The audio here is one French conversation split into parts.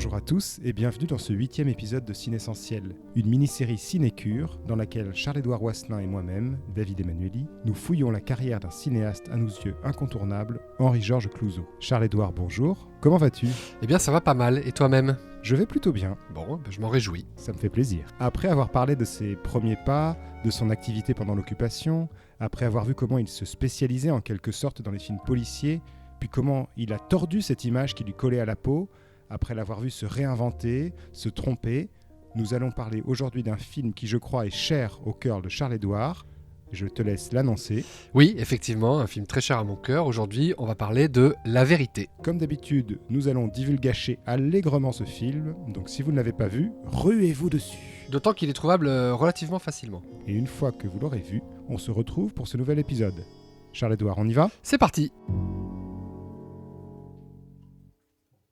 Bonjour à tous et bienvenue dans ce 8e épisode de Cinessentiel, une mini-série cinécure dans laquelle Charles-Édouard Wasselin et moi-même, David Emmanueli, nous fouillons la carrière d'un cinéaste à nos yeux incontournable, Henri-Georges Clouzot. Charles-Édouard, bonjour, comment vas-tu ? Eh bien ça va pas mal, et toi-même ? Je vais plutôt bien. Bon, je m'en réjouis. Ça me fait plaisir. Après avoir parlé de ses premiers pas, de son activité pendant l'occupation, après avoir vu comment il se spécialisait en quelque sorte dans les films policiers, puis comment il a tordu cette image qui lui collait à la peau, après l'avoir vu se réinventer, se tromper, nous allons parler aujourd'hui d'un film qui, je crois, est cher au cœur de Charles-Édouard. Je te laisse l'annoncer. Oui, effectivement, un film très cher à mon cœur. Aujourd'hui, on va parler de La Vérité. Comme d'habitude, nous allons divulgacher allègrement ce film, donc si vous ne l'avez pas vu, ruez-vous dessus. D'autant qu'il est trouvable relativement facilement. Et une fois que vous l'aurez vu, on se retrouve pour ce nouvel épisode. Charles-Édouard, on y va ? C'est parti.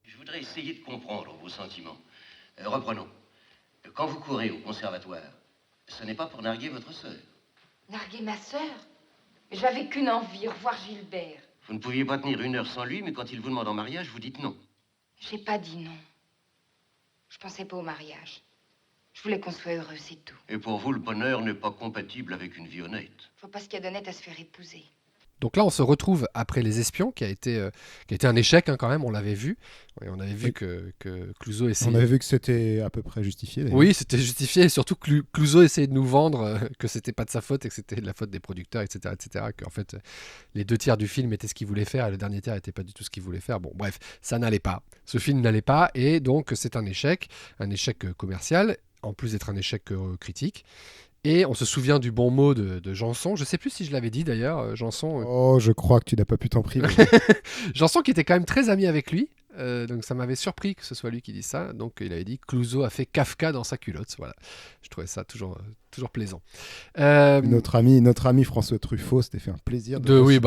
Je voudrais essayer de comprendre vos sentiments. Reprenons. Quand vous courez au conservatoire, ce n'est pas pour narguer votre sœur. Narguer ma sœur? J'avais qu'une envie, revoir Gilbert. Vous ne pouviez pas tenir une heure sans lui, mais quand il vous demande en mariage, vous dites non. J'ai pas dit non. Je pensais pas au mariage. Je voulais qu'on soit heureux, c'est tout. Et pour vous, le bonheur n'est pas compatible avec une vie honnête. Faut pas ce qu'il y a d'honnête à se faire épouser. Donc là, on se retrouve après Les Espions, qui a été un échec quand même, on l'avait vu. Et on avait vu que Clouzot essayait... On avait vu que c'était à peu près justifié. D'ailleurs. Oui, c'était justifié, et surtout que Clouzot essayait de nous vendre que c'était pas de sa faute et que c'était de la faute des producteurs, etc. Qu'en fait, les 2 tiers du film étaient ce qu'il voulait faire et le dernier tiers n'était pas du tout ce qu'il voulait faire. Bon, bref, ça n'allait pas. Ce film n'allait pas et donc c'est un échec commercial, en plus d'être un échec critique. Et on se souvient du bon mot de Janson. Je ne sais plus si je l'avais dit d'ailleurs, Janson. Oh, je crois que tu n'as pas pu t'en priver. Janson qui était quand même très ami avec lui. Donc ça m'avait surpris que ce soit lui qui dise ça. Donc il avait dit Clouzot a fait Kafka dans sa culotte. Voilà. Je trouvais ça toujours plaisant. Notre ami François Truffaut s'était fait un plaisir de oui,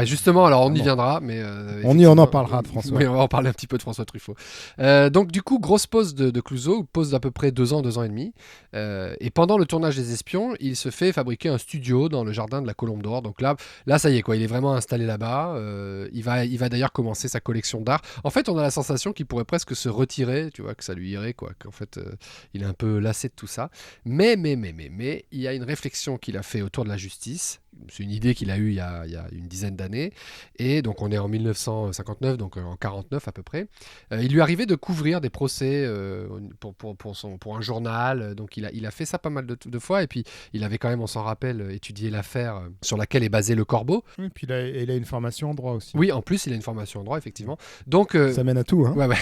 justement, alors on y viendra, mais on en parlera de François. Oui, on va en parler un petit peu de François Truffaut. Donc du coup, grosse pause de Clouzot, pause d'à peu près 2 ans et demi. Et pendant le tournage des Espions, il se fait fabriquer un studio dans le jardin de la Colombe d'Or. Donc là, ça y est, quoi, il est vraiment installé là-bas. Il va d'ailleurs commencer sa collection d'art. En fait, on a la sensation qu'il pourrait presque se retirer, tu vois, que ça lui irait, quoi. Qu'en fait, il est un peu lassé de tout ça. Mais il y a une réflexion qu'il a fait autour de la justice. C'est une idée qu'il a eue il y a une dizaine d'années. Et donc, on est en 1959, donc en 49 à peu près. Il lui arrivait de couvrir des procès pour un journal. Donc, il a fait ça pas mal de fois. Et puis, il avait quand même, on s'en rappelle, étudié l'affaire sur laquelle est basé Le Corbeau. Et puis, il a une formation en droit aussi. Oui, en plus, il a une formation en droit, effectivement. Donc, ça mène à tout, hein. Ouais,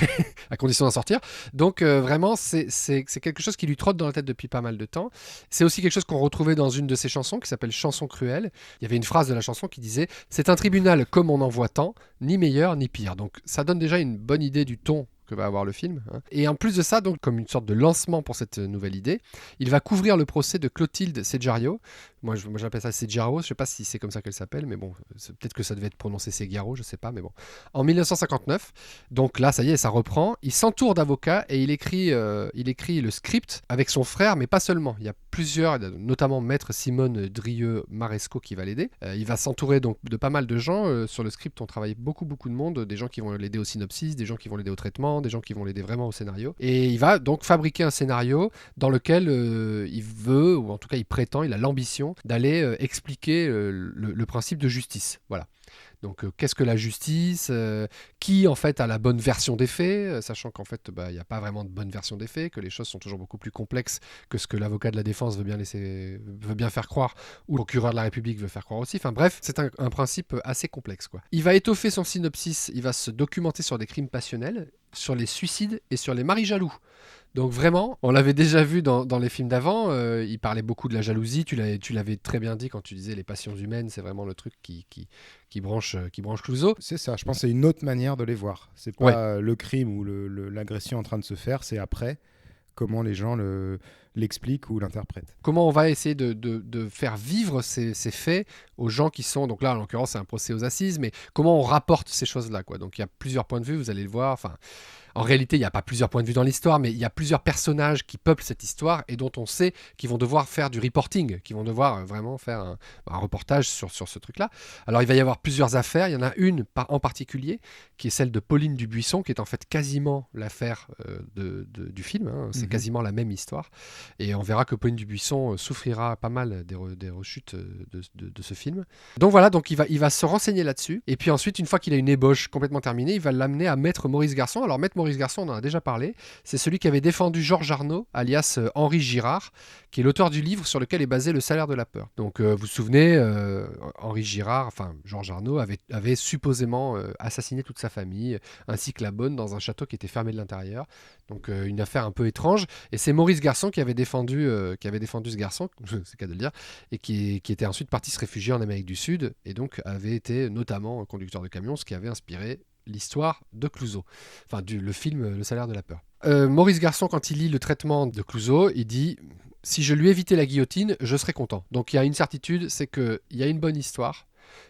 à condition d'en sortir. Donc, vraiment, c'est quelque chose qui lui trotte dans la tête depuis pas mal de temps. C'est aussi quelque chose qu'on retrouvait dans une de ses chansons qui s'appelle Chanson cruelle. Il y avait une phrase de la chanson qui disait « C'est un tribunal comme on en voit tant, ni meilleur ni pire ». Donc ça donne déjà une bonne idée du ton que va avoir le film. Et en plus de ça, donc comme une sorte de lancement pour cette nouvelle idée, il va couvrir le procès de Clotilde Seggiaro. Moi j'appelle ça Seggiaro, je ne sais pas si c'est comme ça qu'elle s'appelle, mais bon, peut-être que ça devait être prononcé Seggiaro, je ne sais pas, mais bon. En 1959, donc là, ça y est, ça reprend. Il s'entoure d'avocats et il écrit le script avec son frère, mais pas seulement. Il y a plusieurs, notamment Maître Simone Drieux-Maresco qui va l'aider. Il va s'entourer donc de pas mal de gens. Sur le script, on travaille beaucoup de monde, des gens qui vont l'aider au synopsis, des gens qui vont l'aider au traitement, des gens qui vont l'aider vraiment au scénario. Et il va donc fabriquer un scénario dans lequel il veut, ou en tout cas il prétend, il a l'ambition d'aller expliquer le principe de justice. Voilà. Donc qu'est-ce que la justice, qui en fait a la bonne version des faits, sachant qu'en fait il n'y a pas vraiment de bonne version des faits, que les choses sont toujours beaucoup plus complexes que ce que l'avocat de la défense veut bien faire croire, ou le procureur de la République veut faire croire aussi. Enfin bref, c'est un principe assez complexe, quoi. Il va étoffer son synopsis, il va se documenter sur des crimes passionnels, sur les suicides et sur les maris jaloux. Donc vraiment, on l'avait déjà vu dans les films d'avant, il parlait beaucoup de la jalousie, tu l'avais très bien dit quand tu disais les passions humaines, c'est vraiment le truc qui branche Clouzot. C'est ça, je pense que c'est une autre manière de les voir. C'est pas le crime ou l'agression en train de se faire, c'est après comment les gens l'explique ou l'interprète. Comment on va essayer de faire vivre ces faits aux gens qui sont... Donc là, en l'occurrence, c'est un procès aux assises, mais comment on rapporte ces choses-là, quoi. Donc il y a plusieurs points de vue, vous allez le voir. Enfin, en réalité, il n'y a pas plusieurs points de vue dans l'histoire, mais il y a plusieurs personnages qui peuplent cette histoire et dont on sait qu'ils vont devoir faire du reporting, qu'ils vont devoir vraiment faire un reportage sur ce truc-là. Alors, il va y avoir plusieurs affaires. Il y en a une en particulier, qui est celle de Pauline Dubuisson, qui est en fait quasiment l'affaire du film. Hein. C'est quasiment la même histoire. Et on verra que Pauline Dubuisson souffrira pas mal des rechutes de ce film. Donc voilà, donc il va se renseigner là-dessus. Et puis ensuite, une fois qu'il a une ébauche complètement terminée, il va l'amener à Maître Maurice Garçon. Alors, Maître Maurice Garçon, on en a déjà parlé. C'est celui qui avait défendu Georges Arnaud, alias Henri Girard, qui est l'auteur du livre sur lequel est basé Le Salaire de la peur. Donc, vous vous souvenez, Henri Girard, enfin Georges Arnaud, avait supposément assassiné toute sa famille, ainsi que la bonne, dans un château qui était fermé de l'intérieur. Donc, une affaire un peu étrange. Et c'est Maurice Garçon qui avait défendu ce garçon, c'est le cas de le dire, et qui était ensuite parti se réfugier en Amérique du Sud, et donc avait été notamment conducteur de camion, ce qui avait inspiré l'histoire de Clouseau, enfin le film Le Salaire de la peur. Maurice Garçon, quand il lit le traitement de Clouseau, il dit « Si je lui évitais la guillotine, je serais content ». Donc il y a une certitude, c'est qu'il y a une bonne histoire,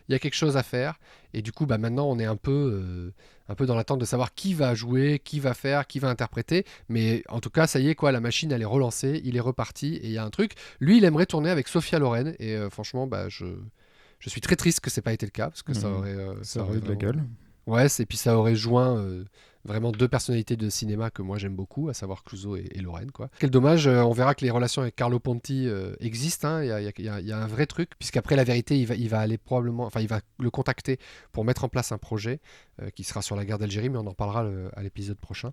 il y a quelque chose à faire, et du coup maintenant on est un peu dans l'attente de savoir qui va jouer, qui va faire, qui va interpréter, mais en tout cas ça y est quoi, la machine elle est relancée, il est reparti, et il y a un truc. Lui il aimerait tourner avec Sophia Loren, et franchement je suis très triste que ça n'ait pas été le cas, parce que ça aurait eu de la gueule. Ouais, et puis ça aurait joint vraiment deux personnalités de cinéma que moi j'aime beaucoup, à savoir Clouseau et Lorraine, quoi. Quel dommage, on verra que les relations avec Carlo Ponti existent, hein. Il y a un vrai truc, puisqu'après La Vérité, il va aller probablement, enfin il va le contacter pour mettre en place un projet qui sera sur la guerre d'Algérie, mais on en parlera à l'épisode prochain.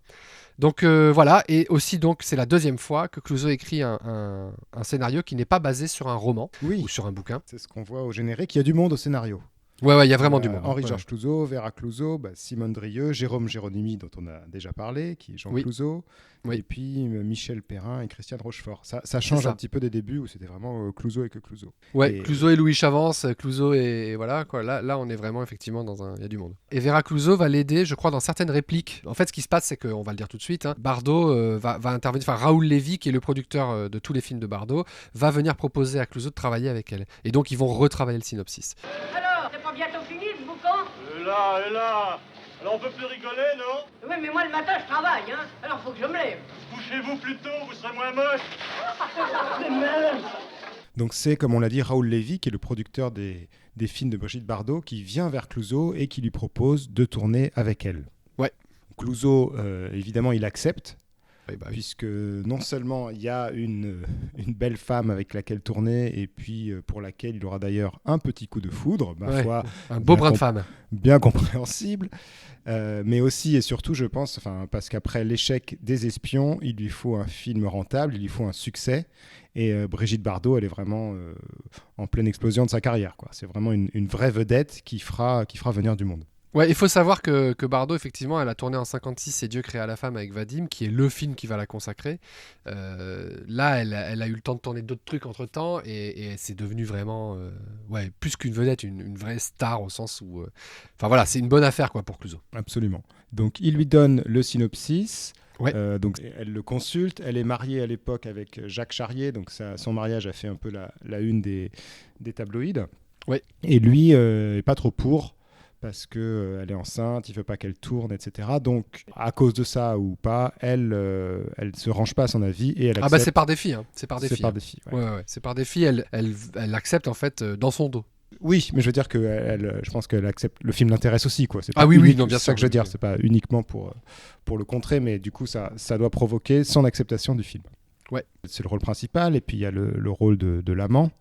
Donc voilà, et aussi donc c'est la deuxième fois que Clouseau écrit un scénario qui n'est pas basé sur un roman ou sur un bouquin. C'est ce qu'on voit au générique, il y a du monde au scénario. Ouais, il y a vraiment du monde. Henri-Georges Clouzot, Vera Clouzot, Simone Drieux, Jérôme Géronimi, dont on a déjà parlé, qui est Jean Clouzot, et puis Michel Perrin et Christiane Rochefort. Ça change un petit peu des débuts où c'était vraiment Clouzot et que Clouzot. Ouais, Clouzot et Louis Chavance, Clouzot et voilà, quoi. Là, on est vraiment effectivement il y a du monde. Et Vera Clouzot va l'aider, je crois, dans certaines répliques. En fait, ce qui se passe, c'est qu'on va le dire tout de suite, hein, Bardot va intervenir, enfin Raoul Lévy, qui est le producteur de tous les films de Bardot, va venir proposer à Clouzot de travailler avec elle. Et donc, ils vont retravailler le synopsis. Bientôt fini ce boucan ? Et là. Alors on peut plus rigoler, non ? Oui, mais moi le matin je travaille, hein. Alors faut que je me lève. Couchez-vous plus tôt, vous serez moins moche. Donc c'est, comme on l'a dit, Raoul Lévy, qui est le producteur des films de Brigitte Bardot, qui vient vers Clouzot et qui lui propose de tourner avec elle. Ouais. Clouzot, évidemment, il accepte. Oui. Puisque non seulement il y a une belle femme avec laquelle tourner, et puis pour laquelle il aura d'ailleurs un petit coup de foudre, ma foi, un beau brin de femme, bien compréhensible, mais aussi et surtout, je pense, parce qu'après l'échec des Espions, il lui faut un film rentable, il lui faut un succès, et Brigitte Bardot, elle est vraiment en pleine explosion de sa carrière, quoi. C'est vraiment une vraie vedette qui fera venir du monde. Ouais, il faut savoir que Bardot, effectivement, elle a tourné en 56 Et Dieu créa la femme avec Vadim, qui est le film qui va la consacrer. Là, elle a eu le temps de tourner d'autres trucs entre-temps, et c'est devenu vraiment, plus qu'une vedette, une vraie star, au sens où... Enfin voilà, c'est une bonne affaire, quoi, pour Clouzot. Absolument. Donc, il lui donne le synopsis. Ouais. Donc elle le consulte. Elle est mariée à l'époque avec Jacques Charrier, donc son mariage a fait un peu la une des tabloïds. Ouais. Et lui est pas trop pour, parce qu'elle est enceinte, il ne veut pas qu'elle tourne, etc. Donc, à cause de ça ou pas, elle se range pas à son avis et elle accepte. C'est par défi, hein. C'est par défi. Ouais. C'est par défi. Elle accepte, en fait, dans son dos. Oui, mais je veux dire que je pense qu'elle accepte. Le film l'intéresse aussi, quoi. C'est pas non, bien sûr. C'est ça que je veux dire. C'est pas uniquement pour le contrer, mais du coup, ça doit provoquer son acceptation du film. Ouais. C'est le rôle principal, et puis il y a le rôle de l'amant.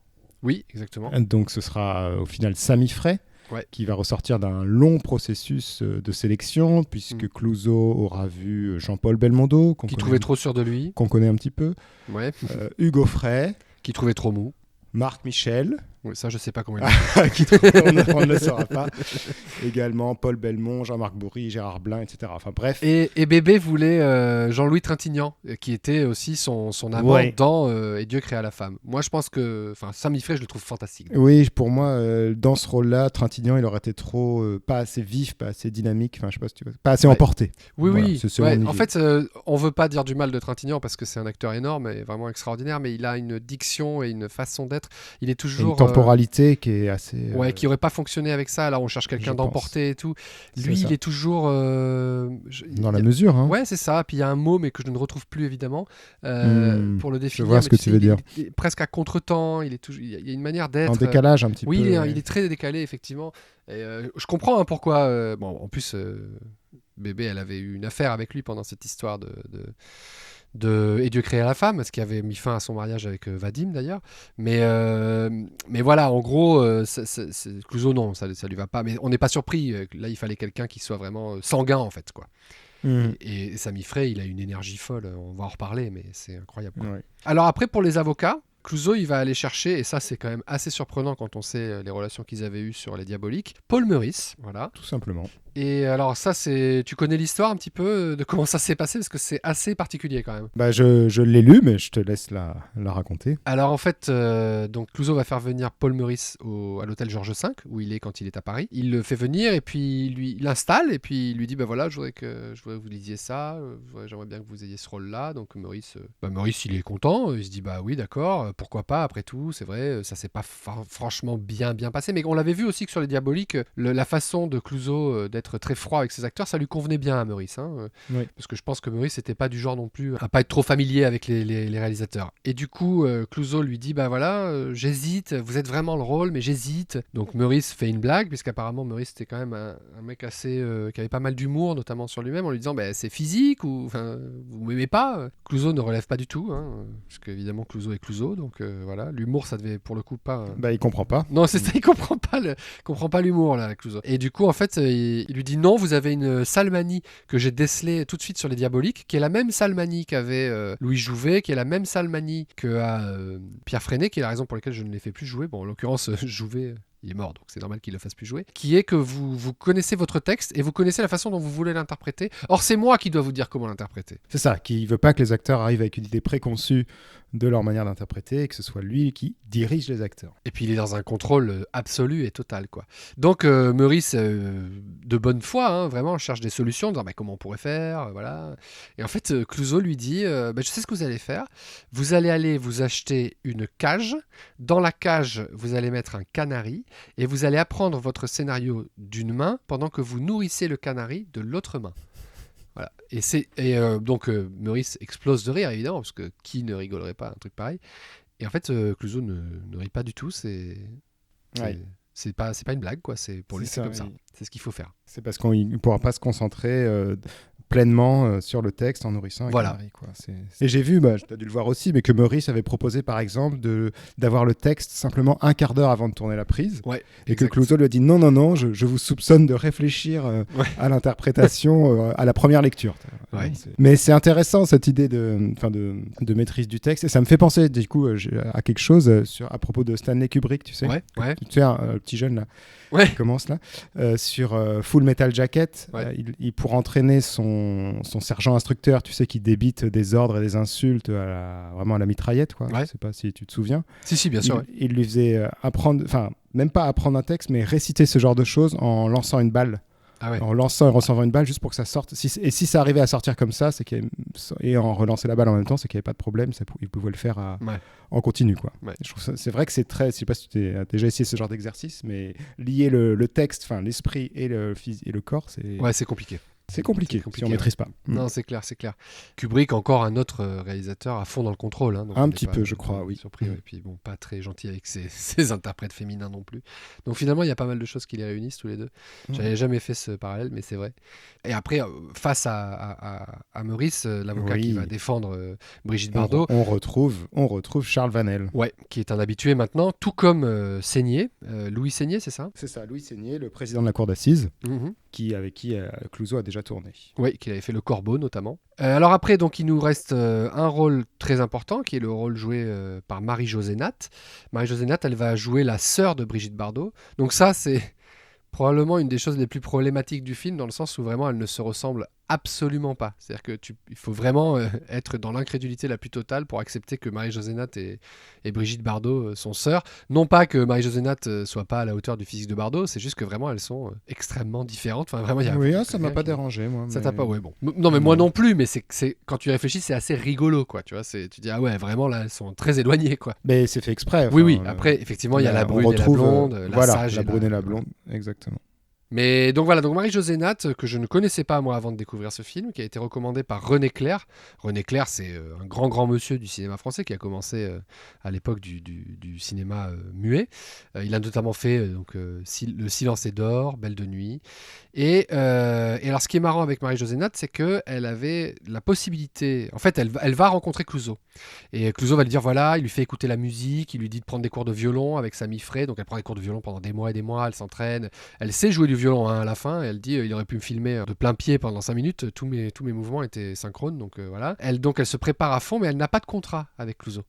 Oui, exactement. Donc, ce sera au final Samy Frey. Ouais. Qui va ressortir d'un long processus de sélection, puisque Clouzot aura vu Jean-Paul Belmondo, qui trouvait trop sûr de lui, qu'on connaît un petit peu, ouais. Hugo Frey, qui trouvait trop mou, Marc Michel, Oui, ça, je sais pas comment il l'a fait. On ne le saura pas. Également Paul Belmont, Jean-Marc Bourri, Gérard Blin, etc. Enfin bref. Et Bébé voulait Jean-Louis Trintignant, qui était aussi son amant dans Et Dieu créa la femme. Moi, je pense que Sam Ifré, je le trouve fantastique. Oui, pour moi, dans ce rôle-là, Trintignant, il aurait été trop pas assez vif, pas assez dynamique. Enfin, je sais pas si tu vois, pas assez emporté. Oui, voilà, oui. c'est Ouais, en fait, on veut pas dire du mal de Trintignant parce que c'est un acteur énorme et vraiment extraordinaire, mais il a une diction et une façon d'être. Il est toujours une temporalité qui est assez. Qui aurait pas fonctionné avec ça. Là, on cherche quelqu'un d'emporté et tout. Lui, il est toujours dans la mesure. Hein. Ouais, c'est ça. Puis il y a un mot, mais que je ne retrouve plus évidemment pour le définir. Je vois ce que tu veux dire. Il est presque à contre-temps. Il y a une manière d'être. En décalage un petit peu. Oui, il est très décalé effectivement. Et, je comprends pourquoi. En plus, Bébé, elle avait eu une affaire avec lui pendant cette histoire de Et Dieu créa la femme, ce qui avait mis fin à son mariage avec Vadim d'ailleurs. Mais voilà, en gros, Clouzot, non, ça lui va pas. Mais on n'est pas surpris. Là, il fallait quelqu'un qui soit vraiment sanguin en fait, quoi. Et Sam Ifré, il a une énergie folle. On va en reparler, mais c'est incroyable. Quoi. Ouais. Alors après, pour les avocats, Clouzot, il va aller chercher, et ça c'est quand même assez surprenant quand on sait les relations qu'ils avaient eues sur Les Diaboliques, Paul Meurice, voilà. Tout simplement. Et alors ça, tu connais l'histoire un petit peu de comment ça s'est passé, parce que c'est assez particulier quand même. Bah je l'ai lu, mais je te laisse la raconter. Alors en fait, donc Clouzot va faire venir Paul Meurice à l'hôtel Georges V, où il est quand il est à Paris. Il le fait venir, et puis il l'installe, et puis il lui dit, bah voilà, je voudrais que vous lisiez ça, j'aimerais bien que vous ayez ce rôle-là. Donc Meurice, il est content, il se dit, bah oui, d'accord, pourquoi pas, après tout, c'est vrai, ça s'est pas franchement bien passé, mais on l'avait vu aussi que sur Les Diaboliques, la façon de Clouzot d'être très froid avec ses acteurs, ça lui convenait bien à Meurice, oui. Parce que je pense que Meurice n'était pas du genre non plus à pas être trop familier avec les réalisateurs. Et du coup, Clouzot lui dit, bah voilà, j'hésite, vous êtes vraiment le rôle, mais j'hésite. Donc Meurice fait une blague, puisqu'apparemment Meurice était quand même un mec assez qui avait pas mal d'humour, notamment sur lui-même, en lui disant, bah, c'est physique, ou vous m'aimez pas. Clouzot ne relève pas du tout, parce qu'évidemment Clouzot est Clouzot, donc voilà, l'humour ça devait pour le coup pas. Bah il comprend pas. Non, c'est ça, il comprend pas l'humour là, Clouzot. Et du coup, en fait, il lui dit non, vous avez une salmanie que j'ai décelée tout de suite sur Les Diaboliques, qui est la même salmanie qu'avait Louis Jouvet, qui est la même salmanie qu'a Pierre Freinet, qui est la raison pour laquelle je ne l'ai fait plus jouer. Bon, en l'occurrence, Jouvet, il est mort, donc c'est normal qu'il le fasse plus jouer. Qui est que vous connaissez votre texte et vous connaissez la façon dont vous voulez l'interpréter. Or, c'est moi qui dois vous dire comment l'interpréter. C'est ça, qui veut pas que les acteurs arrivent avec une idée préconçue de leur manière d'interpréter et que ce soit lui qui dirige les acteurs. Et puis il est dans un contrôle absolu et total, quoi. Donc Meurice, de bonne foi, vraiment cherche des solutions, en disant comment on pourrait faire, voilà. Et en fait, Clouzot lui dit, je sais ce que vous allez faire. Vous allez aller vous acheter une cage. Dans la cage, vous allez mettre un canari et vous allez apprendre votre scénario d'une main pendant que vous nourrissez le canari de l'autre main. Voilà. Donc Meurice explose de rire, évidemment, parce que qui ne rigolerait pas un truc pareil. Et en fait, Clouzot ne rit pas du tout. C'est pas une blague, quoi. Pour lui, c'est comme ça. C'est ce qu'il faut faire. C'est parce qu'il ne pourra pas se concentrer pleinement sur le texte en nourrissant un canari, quoi. Et j'ai vu, tu as dû le voir aussi, mais que Meurice avait proposé par exemple d'avoir le texte simplement un quart d'heure avant de tourner la prise, et que Clouzot lui a dit non, je vous soupçonne de réfléchir à l'interprétation à la première lecture. Mais c'est intéressant cette idée de maîtrise du texte, et ça me fait penser du coup à quelque chose à propos de Stanley Kubrick, tu sais, tu sais, le petit jeune là qui commence là, sur Full Metal Jacket, pour entraîner son sergent instructeur, tu sais, qui débite des ordres et des insultes vraiment à la mitraillette, quoi. Je sais pas si tu te souviens. Si, bien sûr. Il lui faisait apprendre, même pas apprendre un texte, mais réciter ce genre de choses en lançant une balle. En lançant et recevant une balle juste pour que ça sorte. Si ça arrivait à sortir comme ça, et en relancer la balle en même temps, c'est qu'il n'y avait pas de problème. Il pouvait le faire en continu, quoi. Je trouve c'est vrai que c'est très. Je sais pas si tu as déjà essayé ce genre d'exercice, mais lier le texte, l'esprit et le corps, c'est. Ouais, c'est compliqué. C'est compliqué si on maîtrise pas. Non, c'est clair. Kubrick, encore un autre réalisateur à fond dans le contrôle. Un petit peu, je crois, oui. Surpris, et puis bon, pas très gentil avec ses interprètes féminins non plus. Donc finalement, il y a pas mal de choses qui les réunissent tous les deux. J'avais jamais fait ce parallèle, mais c'est vrai. Et après, face à Meurice, l'avocat qui va défendre Brigitte Bardot, on retrouve Charles Vanel. Ouais, qui est un habitué maintenant, tout comme Seigné, Louis Seigné, c'est ça ? C'est ça, Louis Seigné, le président de la cour d'assises, avec qui Clouzot a déjà tourné. Oui, qu'il avait fait Le Corbeau notamment. Alors après, donc il nous reste un rôle très important qui est le rôle joué par Marie-Josée Natt. Marie-Josée Natt, elle va jouer la sœur de Brigitte Bardot. Donc ça, c'est probablement une des choses les plus problématiques du film, dans le sens où vraiment elle ne se ressemble absolument pas. C'est-à-dire il faut vraiment être dans l'incrédulité la plus totale pour accepter que Marie-Josée Natt et Brigitte Bardot sont sœurs. Non pas que Marie-Josée Natt soit pas à la hauteur du physique de Bardot, c'est juste que vraiment elles sont extrêmement différentes. Enfin, vraiment, Oui, ça m'a pas dérangé, moi. Ça mais- t'a pas, ouais, bon. Non, mais moi non plus, mais c'est quand tu y réfléchis, c'est assez rigolo, quoi. Tu vois, tu dis, ah ouais, vraiment, là, elles sont très éloignées, quoi. Mais c'est fait exprès. Oui, enfin, oui, après, effectivement, il y a la on brune et la retrouve, blonde, la voilà, sage la et brune et la blonde, exactement. Mais donc voilà, donc Marie-Josée Natt, que je ne connaissais pas moi avant de découvrir ce film, qui a été recommandé par René Clair. René Clair, c'est un grand monsieur du cinéma français qui a commencé à l'époque du cinéma muet. Il a notamment fait Le Silence est d'or, Belle de nuit. Et alors ce qui est marrant avec Marie-Josée Natt, c'est qu'elle avait la possibilité... En fait, elle va rencontrer Clouzot. Et Clouzot va lui dire, voilà, il lui fait écouter la musique, il lui dit de prendre des cours de violon avec Samy Frey. Donc elle prend des cours de violon pendant des mois et des mois, elle s'entraîne. Elle sait jouer du violon à la fin. Elle dit il aurait pu me filmer de plein pied pendant 5 minutes. Tous mes mouvements étaient synchrones. Donc voilà. Elle se prépare à fond, mais elle n'a pas de contrat avec Clouzot.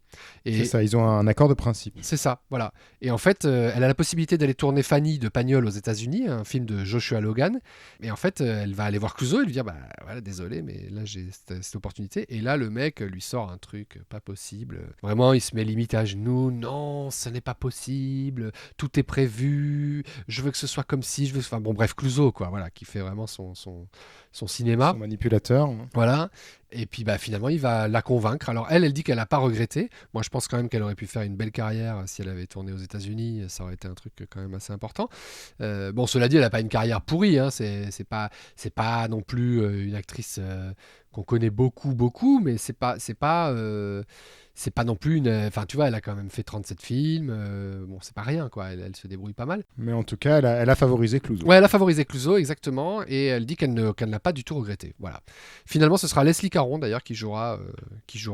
Et C'est ça, ils ont un accord de principe. c'est ça, voilà. Et en fait, elle a la possibilité d'aller tourner Fanny de Pagnol aux États-Unis, un film de Joshua Logan. Et en fait, elle va aller voir Clouzot et lui dire bah voilà, désolé, mais là j'ai cette opportunité. Et là, le mec lui sort un truc pas possible. Vraiment, il se met limite à genoux. Non, ce n'est pas possible. Tout est prévu. Je veux que ce soit comme si. Enfin bon, bref, Clouzot, quoi, voilà, qui fait vraiment son cinéma. Son manipulateur. Voilà. Et puis bah, finalement, il va la convaincre. Alors elle dit qu'elle n'a pas regretté. Moi, je pense quand même qu'elle aurait pu faire une belle carrière si elle avait tourné aux États-Unis. Ça aurait été un truc quand même assez important. Bon, cela dit, elle n'a pas une carrière pourrie. Hein. C'est pas non plus une actrice qu'on connaît beaucoup, mais c'est pas non plus une... Enfin, tu vois, elle a quand même fait 37 films. Bon, c'est pas rien, quoi. Elle se débrouille pas mal. Mais en tout cas, elle a favorisé Clouzot. Ouais, elle a favorisé Clouzot, exactement, et elle dit qu'elle ne l'a pas du tout regretté. Voilà. Finalement, ce sera Leslie Caron, d'ailleurs, qui jouera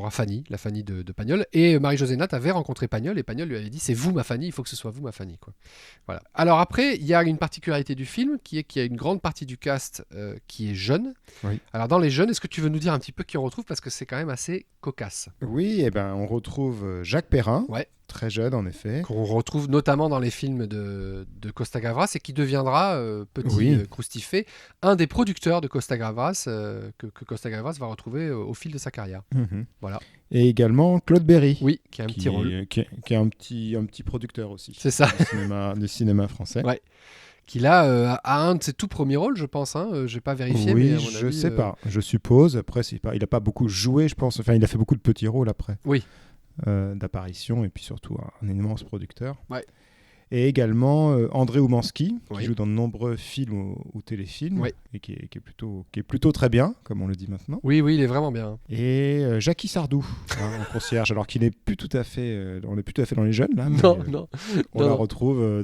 Fanny, la Fanny de Pagnol. Et Marie-Josée Natt avait rencontré Pagnol, et Pagnol lui avait dit c'est vous ma Fanny, il faut que ce soit vous ma Fanny, quoi. Voilà. Alors après, il y a une particularité du film, qui est qu'il y a une grande partie du cast qui est jeune. Oui. Alors dans les jeunes, est-ce que tu veux nous dire un petit peu qui on retrouve, parce que c'est quand même assez cocasse. Oui, et ben on retrouve Jacques Perrin, Ouais. très jeune en effet. Qu'on retrouve notamment dans les films de Costa Gavras et qui deviendra, petit croustifé, un des producteurs de Costa Gavras que Costa Gavras va retrouver au fil de sa carrière. Mhm. Voilà. Et également Claude Berry. Oui, qui a un petit rôle. Qui est un petit producteur aussi. C'est ça. Du cinéma français. Ouais. Qui là a un de ses tout premiers rôles, je pense. Hein. J'ai pas vérifié. Oui, mais à mon je avis, sais pas. Je suppose. Après, il a pas beaucoup joué, je pense. Enfin, il a fait beaucoup de petits rôles après. Oui. D'apparition et puis surtout un immense producteur. Ouais. Et également André Oumanski, qui Oui. joue dans de nombreux films ou téléfilms, Oui. et qui est plutôt très bien, comme on le dit maintenant. Oui, il est vraiment bien. Et Jackie Sardou, en concierge, alors qu'il n'est plus tout à fait, on n'est plus tout à fait dans les jeunes là. Mais, Non. on la retrouve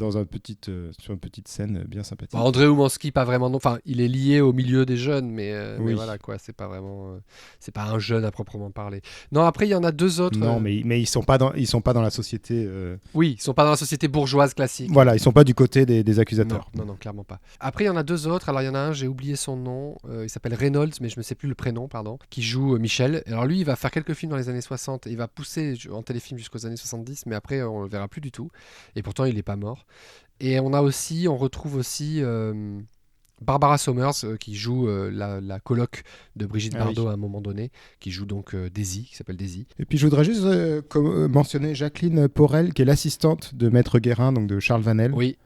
sur une petite scène bien sympathique. Bah, André Oumanski, pas vraiment. Enfin, il est lié au milieu des jeunes, mais Oui. voilà quoi. C'est pas vraiment. C'est pas un jeune à proprement parler. Non, après il y en a deux autres. Non, mais ils sont pas dans la société. Oui, ils sont pas dans la société bourgeoise classique. Voilà, ils sont pas du côté des accusateurs. Non, clairement pas. Après, il y en a deux autres. Alors, il y en a un, j'ai oublié son nom. Il s'appelle Reynolds, mais je ne sais plus le prénom, pardon. Qui joue Michel. Alors, lui, il va faire quelques films dans les années 60. Il va pousser en téléfilm jusqu'aux années 70, mais après, on le verra plus du tout. Et pourtant, il n'est pas mort. Et on retrouve aussi Barbara Sommers, qui joue la coloc de Brigitte Ah Bardot oui. à un moment donné, qui joue donc Daisy, qui s'appelle Daisy. Et puis je voudrais juste mentionner Jacqueline Porel, qui est l'assistante de Maître Guérin, donc de Charles Vanel, Oui.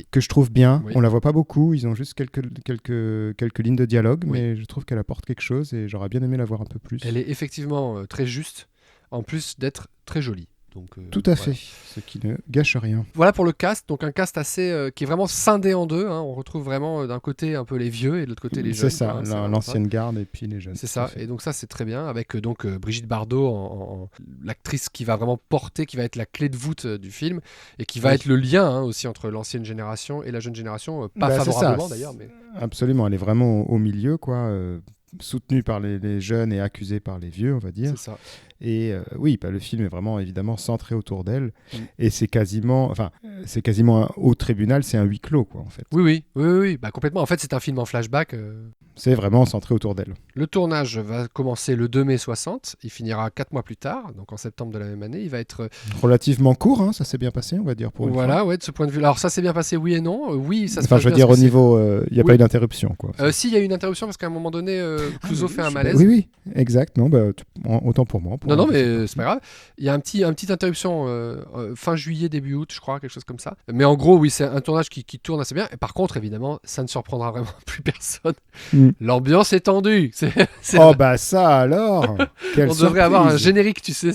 que je trouve bien. Oui. On la voit pas beaucoup, ils ont juste quelques lignes de dialogue, Oui. mais je trouve qu'elle apporte quelque chose et j'aurais bien aimé la voir un peu plus. Elle est effectivement très juste, en plus d'être très jolie. Donc, Tout à voilà. fait, ce qui ne gâche rien. Voilà pour le cast, donc un cast assez qui est vraiment scindé en deux. Hein. On retrouve vraiment d'un côté un peu les vieux et de l'autre côté les jeunes. C'est ça, quoi, hein. C'est vraiment l'ancienne garde et puis les jeunes. ça. C'est tout à ça, fait. et donc ça c'est très bien avec donc Brigitte Bardot en l'actrice qui va vraiment porter, qui va être la clé de voûte du film et qui va Oui. être le lien hein, aussi entre l'ancienne génération et la jeune génération, pas Bah, c'est favorablement ça. d'ailleurs. Mais... Absolument, elle est vraiment au milieu, quoi. Soutenue par les jeunes et accusée par les vieux, on va dire. C'est ça. Et oui, bah, le film est vraiment évidemment centré autour d'elle. Mm. Et c'est quasiment au tribunal, c'est un huis clos, quoi, en fait. Oui, bah, complètement. En fait c'est un film en flashback. C'est vraiment centré autour d'elle. Le tournage va commencer le 2 mai 60, il finira 4 mois plus tard, donc en septembre de la même année. Il va être Relativement court, hein, ça s'est bien passé, on va dire, pour une fois. voilà, ouais, de ce point de vue. Alors ça s'est bien passé, oui et non. Oui, ça se Enfin, passe je veux bien, dire, au parce que niveau... il n'y a Oui. pas eu d'interruption, quoi. si, il y a eu une interruption parce qu'à un moment donné, Clouseau fait un malaise. Oui, oui, exact. Non, autant pour moi. Non, mais c'est pas grave. Il y a une petite interruption fin juillet, début août, je crois, quelque chose comme ça. Mais en gros, oui, c'est un tournage qui tourne assez bien. Et par contre, évidemment, ça ne surprendra vraiment plus personne. L'ambiance est tendue. Oh, bah ça alors quelle On devrait avoir un surprise. générique, tu sais.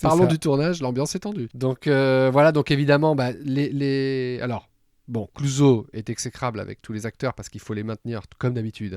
Parlons ça. du tournage, l'ambiance est tendue. Donc voilà, donc évidemment, alors. Bon, Clouseau est exécrable avec tous les acteurs parce qu'il faut les maintenir, comme d'habitude,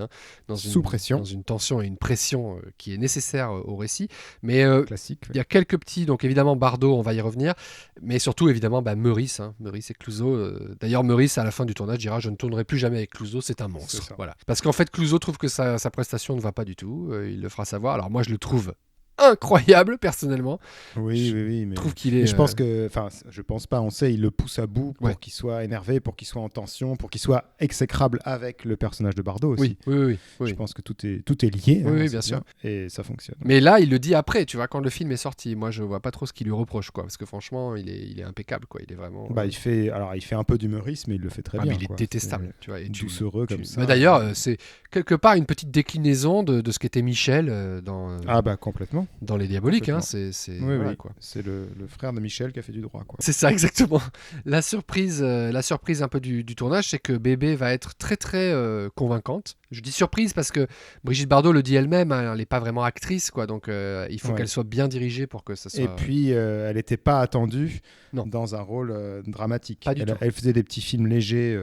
hein, Sous pression. dans une tension et une pression qui est nécessaire au récit. Mais Classique. il y a quelques petits, donc évidemment Bardot, on va y revenir, mais surtout évidemment Meurice, Meurice et Clouseau. D'ailleurs, Meurice, à la fin du tournage, dira « Je ne tournerai plus jamais avec Clouseau, c'est un monstre. » C'est ça. Voilà. Parce qu'en fait, Clouseau trouve que sa prestation ne va pas du tout, il le fera savoir. Alors moi, je le trouve incroyable, personnellement. Oui, Je mais... trouve qu'il est... Mais je pense que, enfin, je pense pas, on sait, il le pousse à bout pour Ouais. qu'il soit énervé, pour qu'il soit en tension, pour qu'il soit exécrable avec le personnage de Bardot aussi. Oui. Je pense que tout est lié. Oui, c'est bien sûr. Et ça fonctionne. Mais là, il le dit après, tu vois, quand le film est sorti. Moi, je vois pas trop ce qu'il lui reproche, quoi, parce que franchement, il est impeccable, quoi. Il est vraiment... Il fait un peu d'humorisme, mais il le fait très bien. mais il est quoi. détestable, tu vois. C'est doucereux comme ça. Mais d'ailleurs, c'est quelque part une petite déclinaison de ce qu'était Michel dans Complètement. dans Les Diaboliques. Hein, Complètement. c'est Oui, voilà, oui. quoi. C'est le frère de Michel qui a fait du droit, quoi. C'est ça, exactement. La surprise un peu du tournage, c'est que Bébé va être très très convaincante. Je dis surprise parce que Brigitte Bardot le dit elle-même, hein, elle n'est pas vraiment actrice, quoi. Donc il faut qu'elle soit bien dirigée pour que ça soit. Et puis elle n'était pas attendue Non. dans un rôle dramatique. Pas du tout. Elle faisait des petits films légers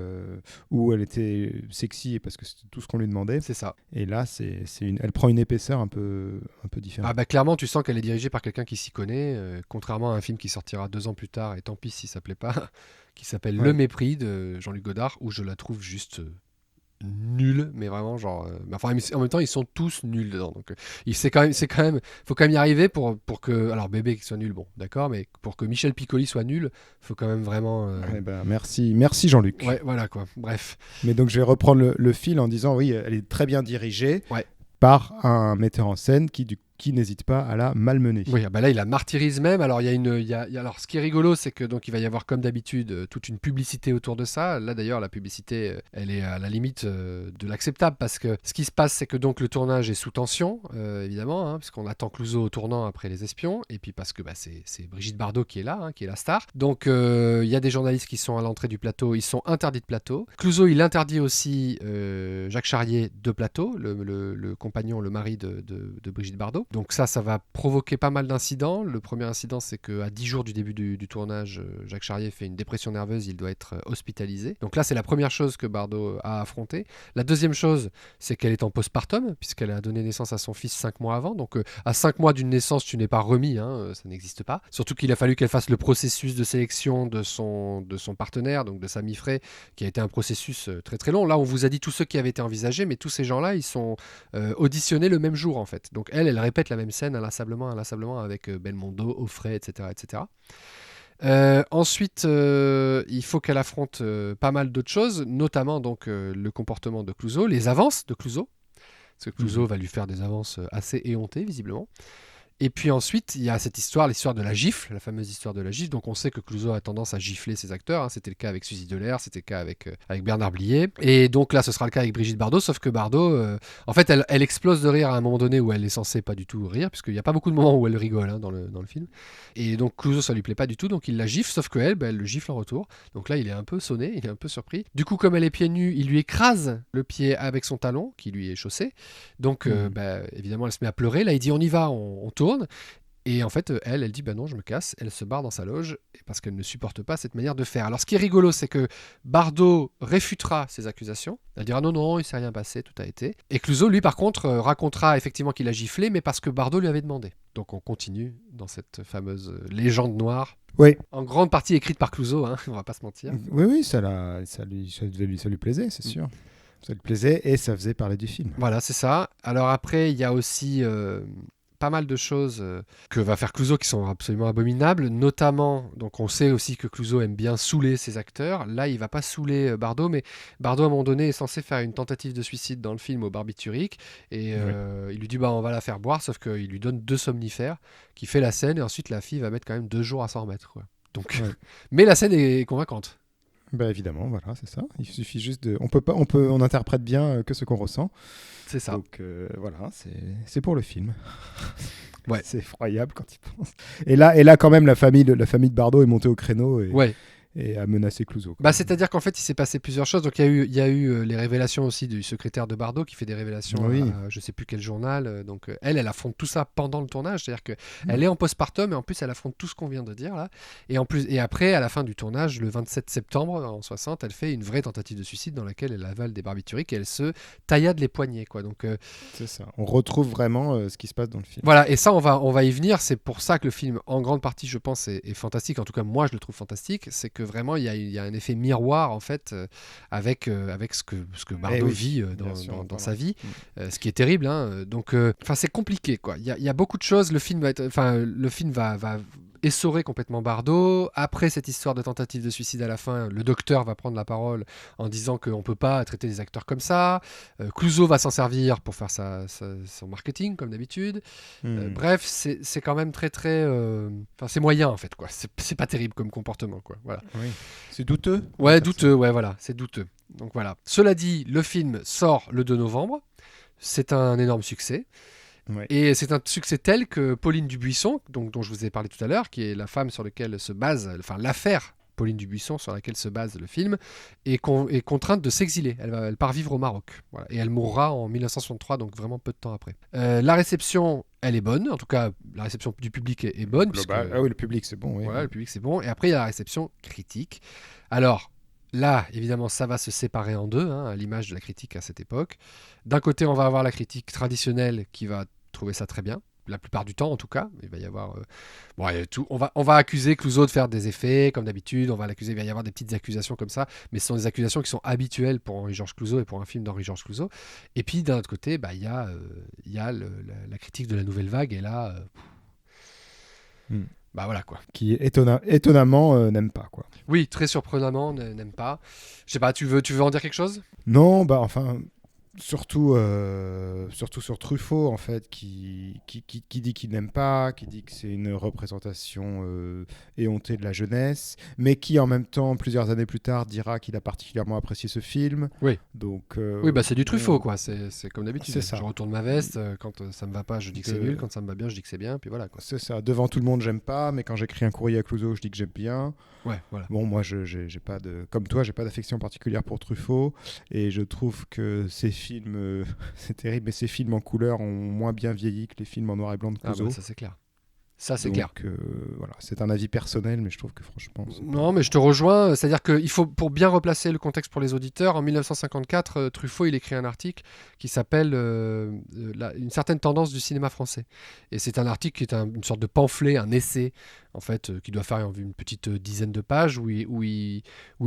où elle était sexy parce que c'était tout ce qu'on lui demandait. C'est ça. Et là, elle prend une épaisseur un peu différente. Ah bah clairement, tu sens qu'elle est dirigée par quelqu'un qui s'y connaît, contrairement à un film qui sortira 2 ans plus tard, et tant pis si ça plaît pas, qui s'appelle Ouais. Le Mépris de Jean-Luc Godard, où je la trouve juste nulle, mais vraiment genre... en même temps, ils sont tous nuls dedans, donc faut quand même y arriver pour que... Alors Bébé qui soit nul, bon, d'accord, mais pour que Michel Piccoli soit nul, faut quand même vraiment... Eh ben, merci Jean-Luc. Ouais, voilà quoi, bref. Mais donc je vais reprendre le fil en disant oui, elle est très bien dirigée Ouais. par un metteur en scène qui n'hésite pas à la malmener. Oui, bah là, il la martyrise même. Alors, alors, ce qui est rigolo, c'est que donc il va y avoir, comme d'habitude, toute une publicité autour de ça. Là, d'ailleurs, la publicité, elle est à la limite de l'acceptable parce que ce qui se passe, c'est que donc le tournage est sous tension, évidemment, hein, puisqu'on attend Clouseau au tournant après Les Espions, et puis parce que c'est Brigitte Bardot qui est là, qui est la star. Donc, il y a des journalistes qui sont à l'entrée du plateau, ils sont interdits de plateau. Clouseau, il interdit aussi Jacques Charrier de plateau, le compagnon, le mari de Brigitte Bardot. Donc ça va provoquer pas mal d'incidents. Le premier incident, c'est qu'à 10 jours du début du tournage, Jacques Charrier fait une dépression nerveuse, il doit être hospitalisé. Donc là, c'est la première chose que Bardot a affrontée. La deuxième chose, c'est qu'elle est en postpartum, puisqu'elle a donné naissance à son fils 5 mois avant. Donc à 5 mois d'une naissance, tu n'es pas remis, ça n'existe pas. Surtout qu'il a fallu qu'elle fasse le processus de sélection de son partenaire, donc de Sami Frey, qui a été un processus très très long. Là, on vous a dit tous ceux qui avaient été envisagés, mais tous ces gens-là, ils sont auditionnés le même jour, en fait. Donc elle répète la même scène inlassablement avec Belmondo, Offray, etc. Ensuite, il faut qu'elle affronte pas mal d'autres choses, notamment donc le comportement de Clouseau, les avances de Clouseau, parce que Clouseau va lui faire des avances assez éhontées, visiblement. Et puis ensuite, il y a l'histoire de la gifle, la fameuse histoire de la gifle. Donc on sait que Clouseau a tendance à gifler ses acteurs. C'était le cas avec Suzy Delair, c'était le cas avec Bernard Blier. Et donc là, ce sera le cas avec Brigitte Bardot, sauf que Bardot, en fait, elle explose de rire à un moment donné où elle est censée pas du tout rire, puisqu'il n'y a pas beaucoup de moments où elle rigole dans le film. Et donc Clouseau, ça lui plaît pas du tout, donc il la gifle, sauf qu'elle, elle le gifle en retour. Donc là, il est un peu sonné, il est un peu surpris. Du coup, comme elle est pieds nus, il lui écrase le pied avec son talon, qui lui est chaussé. Donc évidemment, elle se met à pleurer. Là, il dit on y va, on tourne. Et en fait, elle dit bah non, je me casse. Elle se barre dans sa loge parce qu'elle ne supporte pas cette manière de faire. Alors, ce qui est rigolo, c'est que Bardot réfutera ces accusations. Elle dira non, il s'est rien passé, tout a été. Et Clouseau, lui, par contre, racontera effectivement qu'il a giflé, mais parce que Bardot lui avait demandé. Donc, on continue dans cette fameuse légende noire. Oui. En grande partie écrite par Clouseau, on va pas se mentir. Oui, ça lui plaisait, c'est sûr. Ça lui plaisait et ça faisait parler du film. Voilà, c'est ça. Alors après, il y a aussi pas mal de choses que va faire Clouzot qui sont absolument abominables, notamment, donc on sait aussi que Clouzot aime bien saouler ses acteurs. Là, il va pas saouler Bardot, mais Bardot, à un moment donné, est censé faire une tentative de suicide dans le film au barbiturique, et il lui dit on va la faire boire, sauf qu'il lui donne 2 somnifères, qui fait la scène, et ensuite la fille va mettre quand même 2 jours à s'en remettre, quoi. Donc, mais la scène est convaincante. Bah évidemment, voilà, c'est ça. Il suffit juste de. On interprète bien que ce qu'on ressent. C'est ça. Donc voilà, c'est pour le film. Ouais. C'est effroyable quand il pense. Et là, quand même, la famille de Bardot est montée au créneau et a menacé Clouzot. C'est-à-dire qu'en fait, il s'est passé plusieurs choses. Donc, il y a eu les révélations aussi du secrétaire de Bardot qui fait des révélations à je sais plus quel journal. Donc, elle affronte tout ça pendant le tournage. C'est-à-dire qu'elle est en postpartum et en plus, elle affronte tout ce qu'on vient de dire là. Et après, à la fin du tournage, le 27 septembre en 60, elle fait une vraie tentative de suicide dans laquelle elle avale des barbituriques et elle se taillade les poignets, quoi. Donc, c'est ça. On retrouve vraiment ce qui se passe dans le film. Voilà, et ça, on va y venir. C'est pour ça que le film, en grande partie, je pense, est fantastique. En tout cas, moi, je le trouve fantastique. C'est que vraiment, il y a un effet miroir, en fait, avec ce que Bardot vit dans sa vie, ce qui est terrible. Hein. Donc, c'est compliqué, quoi. Il y a beaucoup de choses. Le film va essorer complètement Bardot. Après cette histoire de tentative de suicide à la fin, le docteur va prendre la parole en disant qu'on ne peut pas traiter des acteurs comme ça. Clouzot va s'en servir pour faire son marketing, comme d'habitude. Bref, c'est quand même très, très... c'est moyen, en fait, quoi. C'est pas terrible comme comportement, quoi. Voilà. Oui. C'est douteux. Ouais, douteux, voilà, c'est douteux. Donc voilà. Cela dit, le film sort le 2 novembre. C'est un énorme succès. Ouais. Et c'est un succès tel que Pauline Dubuisson, dont je vous ai parlé tout à l'heure, qui est la femme sur laquelle se base, l'affaire Pauline Dubuisson sur laquelle se base le film, est contrainte de s'exiler. Elle part vivre au Maroc. Voilà. Et elle mourra en 1963, donc vraiment peu de temps après. La réception, elle est bonne. En tout cas, la réception du public est bonne. Ah oui, le public, c'est bon. Oui. Voilà, le public, c'est bon. Et après, il y a la réception critique. Alors... Là, évidemment, ça va se séparer en deux, à l'image de la critique à cette époque. D'un côté, on va avoir la critique traditionnelle qui va trouver ça très bien, la plupart du temps en tout cas. Il va y avoir... on va accuser Clouzot de faire des effets, comme d'habitude, on va l'accuser, il va y avoir des petites accusations comme ça, mais ce sont des accusations qui sont habituelles pour Henri-Georges Clouzot et pour un film d'Henri-Georges Clouzot. Et puis, d'un autre côté, il y a la critique de la nouvelle vague, et là... voilà quoi. Qui étonnamment n'aime pas quoi. Oui, très surprenamment n'aime pas. Je sais pas, tu veux en dire quelque chose ? Non, surtout sur Truffaut en fait, qui dit qu'il n'aime pas, qui dit que c'est une représentation éhontée de la jeunesse, mais qui en même temps, plusieurs années plus tard, dira qu'il a particulièrement apprécié ce film. Oui. Donc. C'est du Truffaut quoi. C'est comme d'habitude. C'est ça. Je retourne ma veste quand ça me va pas, je dis que c'est nul. Quand ça me va bien, je dis que c'est bien. Puis voilà quoi. C'est ça. Devant tout le monde, j'aime pas, mais quand j'écris un courrier à Clouzot, je dis que j'aime bien. Ouais, voilà. Bon, moi, j'ai pas comme toi, j'ai pas d'affection particulière pour Truffaut, et je trouve que ces films, c'est terrible, mais ces films en couleur ont moins bien vieilli que les films en noir et blanc de Clouzot. Ça c'est clair. Ça, c'est clair. Voilà, c'est un avis personnel, mais je trouve que franchement... Non, mais je te rejoins. C'est-à-dire qu'il faut, pour bien replacer le contexte pour les auditeurs, en 1954, Truffaut, il écrit un article qui s'appelle Une certaine tendance du cinéma français. Et c'est un article qui est une sorte de pamphlet, un essai, en fait, qui doit faire une petite dizaine de pages, où il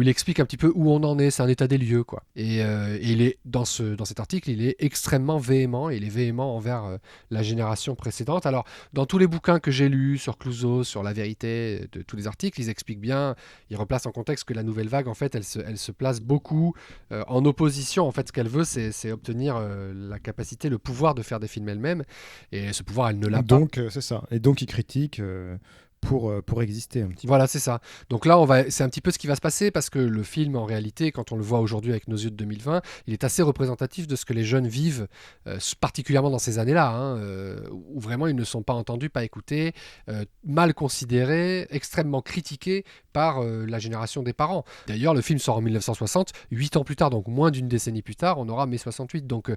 explique un petit peu où on en est. C'est un état des lieux, quoi. Et il est, dans cet article, il est extrêmement véhément. Il est véhément envers la génération précédente. Alors, dans tous les bouquins que j'ai lus sur Clouzot, sur la vérité de tous les articles, ils expliquent bien, ils replacent en contexte que la nouvelle vague, en fait, elle se place beaucoup en opposition. En fait, ce qu'elle veut, c'est obtenir la capacité, le pouvoir de faire des films elle-même. Et ce pouvoir, elle ne l'a pas. Donc, c'est ça. Et donc, il critique... Pour exister un petit peu. Voilà, c'est ça. Donc là, c'est un petit peu ce qui va se passer, parce que le film, en réalité, quand on le voit aujourd'hui avec nos yeux de 2020, il est assez représentatif de ce que les jeunes vivent, particulièrement dans ces années-là, où vraiment ils ne sont pas entendus, pas écoutés, mal considérés, extrêmement critiqués par la génération des parents. D'ailleurs, le film sort en 1960, 8 ans plus tard, donc moins d'une décennie plus tard, on aura mai 68. Donc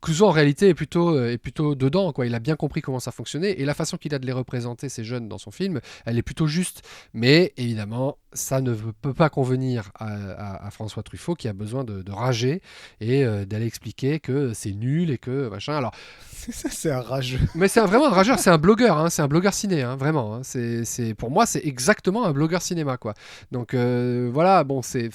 Clouzot, en réalité, est plutôt dedans, quoi. Il a bien compris comment ça fonctionnait, et la façon qu'il a de les représenter, ces jeunes, dans son film, elle est plutôt juste. Mais évidemment, ça ne peut pas convenir à François Truffaut, qui a besoin de rager et d'aller expliquer que c'est nul et que machin. Alors, c'est un rageux. Mais c'est vraiment un rageur, c'est un blogueur, c'est un blogueur ciné, vraiment. Pour moi, c'est exactement un blogueur cinéma, quoi. Donc voilà, bon, c'est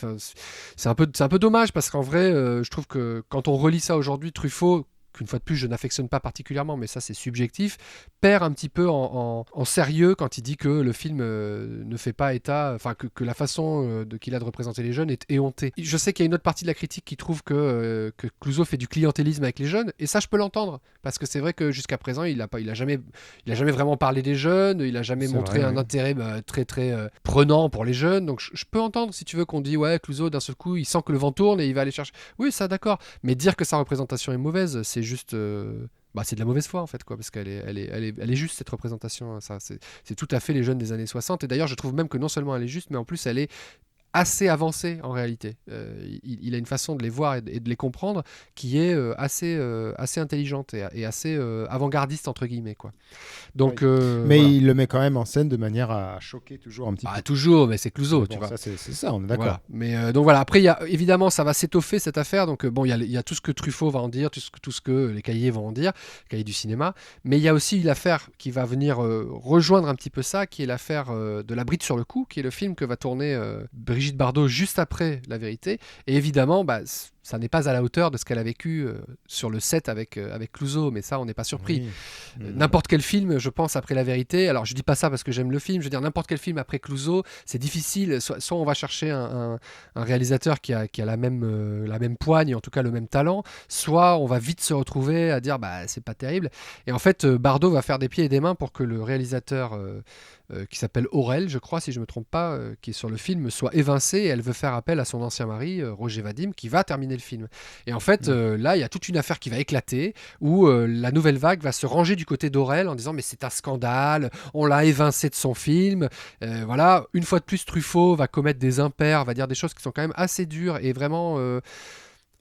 un peu dommage, parce qu'en vrai, je trouve que quand on relit ça aujourd'hui, Truffaut, qu'une fois de plus je n'affectionne pas particulièrement, mais ça c'est subjectif, perd un petit peu en sérieux quand il dit que le film ne fait pas état, enfin que la façon qu'il a de représenter les jeunes est éhontée. Je sais qu'il y a une autre partie de la critique qui trouve que Clouzot fait du clientélisme avec les jeunes, et ça je peux l'entendre, parce que c'est vrai que jusqu'à présent il a jamais vraiment parlé des jeunes, il a jamais montré un intérêt très très prenant pour les jeunes, donc je peux entendre si tu veux qu'on dit ouais Clouzot d'un seul coup il sent que le vent tourne et il va aller chercher, oui ça d'accord, mais dire que sa représentation est mauvaise, c'est juste c'est de la mauvaise foi en fait quoi, parce qu'elle est juste cette représentation, ça c'est tout à fait les jeunes des années 60, et d'ailleurs je trouve même que non seulement elle est juste, mais en plus elle est assez avancée en réalité. Il a une façon de les voir et de les comprendre qui est assez intelligente et assez avant-gardiste entre guillemets quoi. Donc, mais voilà. Il le met quand même en scène de manière à choquer toujours un petit peu. Toujours, mais c'est Clouzot, bon, tu vois. Ça, c'est ça, on est d'accord. Voilà. Mais donc voilà. Après, évidemment, ça va s'étoffer cette affaire. Donc il y a tout ce que Truffaut va en dire, tout ce que les cahiers vont en dire, les cahiers du cinéma. Mais il y a aussi l'affaire qui va venir rejoindre un petit peu ça, qui est l'affaire de La Bride sur le cou, qui est le film que va tourner Brigitte Bardot juste après La Vérité. Et évidemment, ça n'est pas à la hauteur de ce qu'elle a vécu sur le set avec Clouzot, mais ça, on n'est pas surpris. Oui. N'importe quel film, je pense, après La Vérité, alors je dis pas ça parce que j'aime le film, je veux dire n'importe quel film après Clouzot, c'est difficile. Soit on va chercher un réalisateur qui a la même poigne, en tout cas le même talent, soit on va vite se retrouver à dire c'est pas terrible. Et en fait, Bardot va faire des pieds et des mains pour que le réalisateur qui s'appelle Aurel, je crois, si je ne me trompe pas, qui est sur le film, soit évincé, et elle veut faire appel à son ancien mari, Roger Vadim, qui va terminer le film. Et en fait, là, il y a toute une affaire qui va éclater, où la nouvelle vague va se ranger du côté d'Aurel en disant mais c'est un scandale, on l'a évincé de son film. Voilà, une fois de plus, Truffaut va commettre des impairs, va dire des choses qui sont quand même assez dures et vraiment...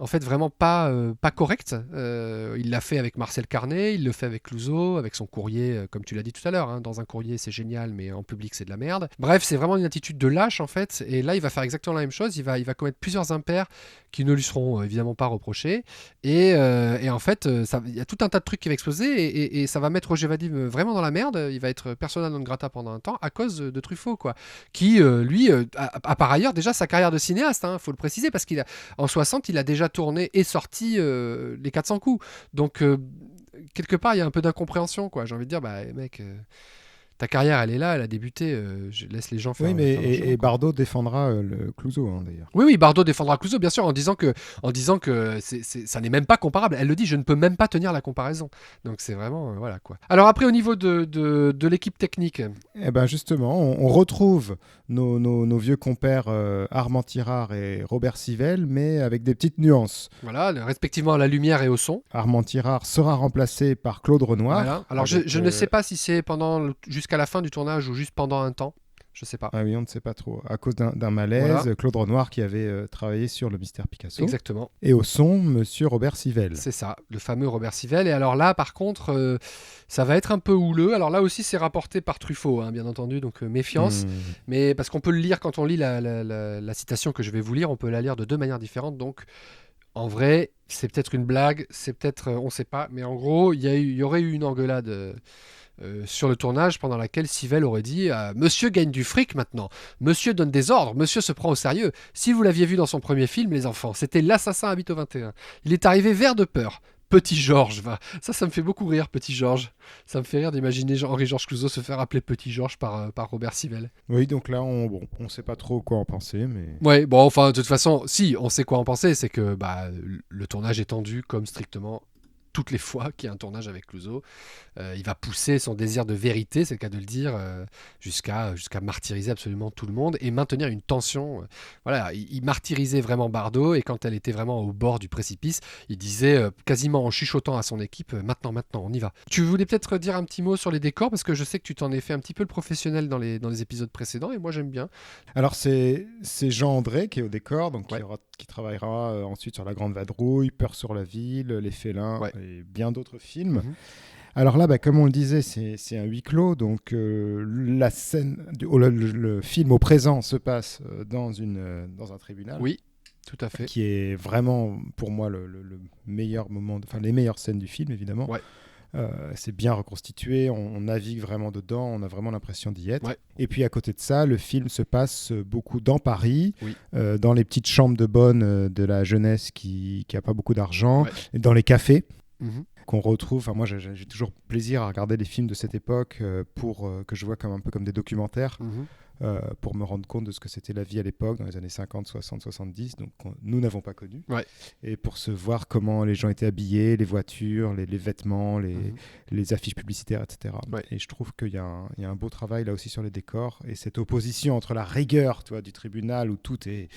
en fait, vraiment pas correct. Il l'a fait avec Marcel Carné, il le fait avec Clouzot, avec son courrier, comme tu l'as dit tout à l'heure. Hein, dans un courrier, c'est génial, mais en public, c'est de la merde. Bref, c'est vraiment une attitude de lâche, en fait. Et là, il va faire exactement la même chose. Il va commettre plusieurs impairs qui ne lui seront évidemment pas reprochés. Et en fait, il y a tout un tas de trucs qui va exploser et ça va mettre Roger Vadim vraiment dans la merde. Il va être persona non grata pendant un temps à cause de Truffaut, quoi. Qui, lui, a par ailleurs déjà sa carrière de cinéaste, faut le préciser, parce qu'en 60, il a déjà tourné et sorti les 400 coups. Donc, quelque part, il y a un peu d'incompréhension, quoi. J'ai envie de dire, mec... ta carrière, elle est là, elle a débuté. Je laisse les gens faire. Oui, mais et Bardot défendra le Clouzot, d'ailleurs. Oui, Bardot défendra Clouzot, bien sûr, en disant que ça n'est même pas comparable. Elle le dit, je ne peux même pas tenir la comparaison. Donc c'est vraiment voilà quoi. Alors après, au niveau de l'équipe technique. Eh ben justement, on retrouve nos vieux compères Armand Tirard et Robert Civelle, mais avec des petites nuances. Voilà, respectivement à la lumière et au son. Armand Tirard sera remplacé par Claude Renoir. Voilà. Alors je ne sais pas si c'est jusqu'à la fin du tournage ou juste pendant un temps. Je sais pas. Ah oui, on ne sait pas trop. À cause d'un malaise, voilà. Claude Renoir qui avait travaillé sur le Mystère Picasso. Exactement. Et au son, monsieur Robert Civelle. C'est ça, le fameux Robert Civelle. Et alors là, par contre, ça va être un peu houleux. Alors là aussi, c'est rapporté par Truffaut, bien entendu, donc méfiance. Mais parce qu'on peut le lire quand on lit la citation que je vais vous lire, on peut la lire de deux manières différentes. Donc, en vrai, c'est peut-être une blague, c'est peut-être, on ne sait pas. Mais en gros, il y aurait eu une engueulade... sur le tournage pendant laquelle Civelle aurait dit Monsieur gagne du fric maintenant, Monsieur donne des ordres, Monsieur se prend au sérieux. Si vous l'aviez vu dans son premier film, les enfants, c'était L'assassin habite au 21. Il est arrivé vert de peur. Petit Georges, ça me fait beaucoup rire, Petit Georges. Ça me fait rire d'imaginer Henri-Georges Clouzot se faire appeler Petit Georges par Robert Civelle. Oui, donc là, on sait pas trop quoi en penser, mais... Ouais, bon, enfin, de toute façon, si, on sait quoi en penser, c'est que le tournage est tendu comme strictement... toutes les fois qu'il y a un tournage avec Clouzot, il va pousser son désir de vérité, c'est le cas de le dire, jusqu'à martyriser absolument tout le monde et maintenir une tension. Voilà, il martyrisait vraiment Bardot et quand elle était vraiment au bord du précipice, il disait quasiment en chuchotant à son équipe maintenant, on y va. Tu voulais peut-être dire un petit mot sur les décors parce que je sais que tu t'en es fait un petit peu le professionnel dans les épisodes précédents et moi j'aime bien. Alors c'est Jean André qui est au décor, donc qui travaillera ensuite sur La Grande Vadrouille, Peur sur la ville, Les Félins et bien d'autres films. Alors là, comme on le disait, c'est un huis clos, donc la scène, le film au présent se passe dans un tribunal. Oui, tout à fait. Qui est vraiment, pour moi, le meilleur moment, les meilleures scènes du film, évidemment. Ouais. C'est bien reconstitué, on navigue vraiment dedans, on a vraiment l'impression d'y être. Ouais. Et puis à côté de ça, le film se passe beaucoup dans Paris, dans les petites chambres de bonne de la jeunesse qui n'a pas beaucoup d'argent, dans les cafés. Mhm. qu'on retrouve. Enfin, moi, j'ai toujours plaisir à regarder les films de cette époque pour que je vois un peu comme des documentaires. Mhm. Pour me rendre compte de ce que c'était la vie à l'époque, dans les années 50, 60, 70, donc nous n'avons pas connu. Ouais. Et pour se voir comment les gens étaient habillés, les voitures, les vêtements, les affiches publicitaires, etc. Ouais. Et je trouve qu'il y a un beau travail là aussi sur les décors, et cette opposition entre la rigueur du tribunal où tout est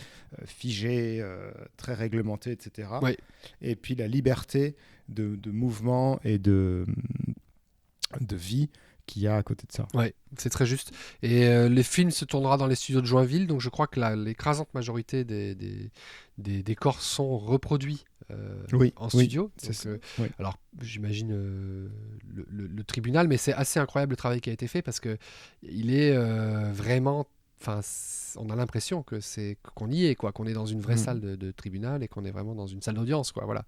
figé, très réglementé, etc. Ouais. Et puis la liberté de mouvement et de vie qu'il y a à côté de ça. Ouais, c'est très juste. Et les films se tournera dans les studios de Joinville, donc je crois que l'écrasante majorité des décors sont reproduits en studio. c'est Donc, ça. Oui. alors, j'imagine le tribunal, mais c'est assez incroyable le travail qui a été fait parce que il est vraiment. Enfin, on a l'impression qu'on y est, quoi, qu'on est dans une vraie salle de tribunal et qu'on est vraiment dans une salle d'audience, quoi. Voilà.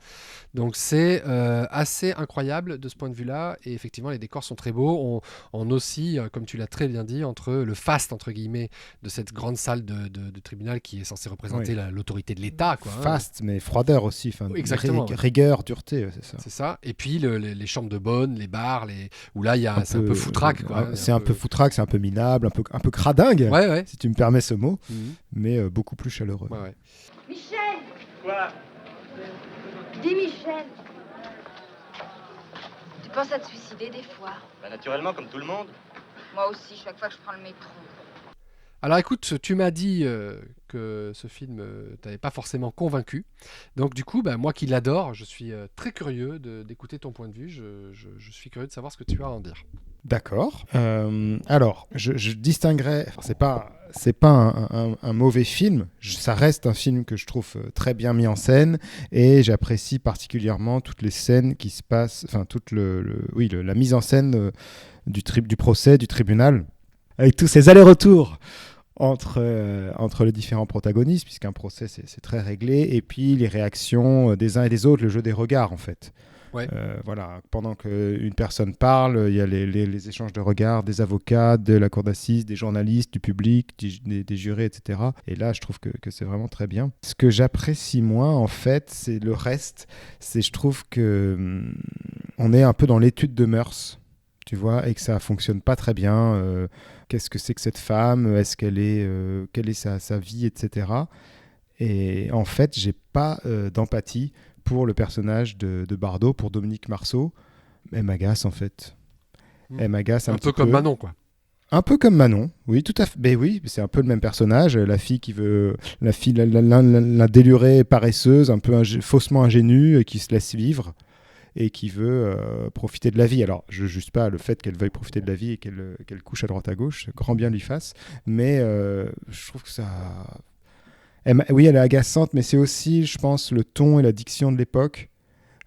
Donc c'est assez incroyable de ce point de vue-là. Et effectivement, les décors sont très beaux. On oscille, comme tu l'as très bien dit, entre le faste entre guillemets de cette grande salle de tribunal qui est censée représenter l'autorité de l'État, quoi. Faste, mais froideur aussi. Exactement. Rigueur, dureté, c'est ça. C'est ça. Et puis les chambres de bonne, les bars, où là c'est un peu foutraque, quoi. C'est un peu foutraque, c'est un peu minable, un peu cradingue. Ouais. Si tu me permets ce mot, Mhm. mais beaucoup plus chaleureux. Ouais. Michel, Quoi? dis Michel. Tu penses à te suicider des fois? Bah, naturellement, comme tout le monde. Moi aussi, chaque fois que je prends le métro. Alors écoute, tu m'as dit que ce film t'avait pas forcément convaincu. Donc du coup, moi qui l'adore, je suis très curieux d'écouter ton point de vue. Je suis curieux de savoir ce que tu as à en dire. D'accord. Alors, je distinguerais. Enfin, c'est pas un mauvais film. Ça reste un film que je trouve très bien mis en scène, et j'apprécie particulièrement toutes les scènes qui se passent. Enfin, toute la mise en scène du procès, du tribunal, avec tous ces allers-retours entre les différents protagonistes, puisqu'un procès c'est très réglé, et puis les réactions des uns et des autres, le jeu des regards en fait. Ouais. Voilà, pendant qu'une personne parle, il y a les échanges de regards des avocats, de la cour d'assises, des journalistes, du public, des jurés, etc. Et là, je trouve que c'est vraiment très bien. Ce que j'apprécie moins, en fait, c'est le reste. Je trouve que on est un peu dans l'étude de mœurs, tu vois, et que ça fonctionne pas très bien. Qu'est-ce que c'est que cette femme? Est-ce qu'elle est, quelle est sa vie, etc. Et en fait, j'ai pas d'empathie pour le personnage de Bardot, pour Dominique Marceau. Elle m'agace en fait. Elle m'agace un peu comme Manon, quoi. Un peu comme Manon, oui, tout à fait. Ben oui, c'est un peu le même personnage. La fille qui veut, la délurée paresseuse, un peu faussement ingénue, qui se laisse vivre et qui veut profiter de la vie. Alors, je ne juge pas le fait qu'elle veuille profiter de la vie et qu'elle couche à droite à gauche, grand bien lui fasse, mais je trouve que ça... Oui, elle est agaçante, mais c'est aussi, je pense, le ton et la diction de l'époque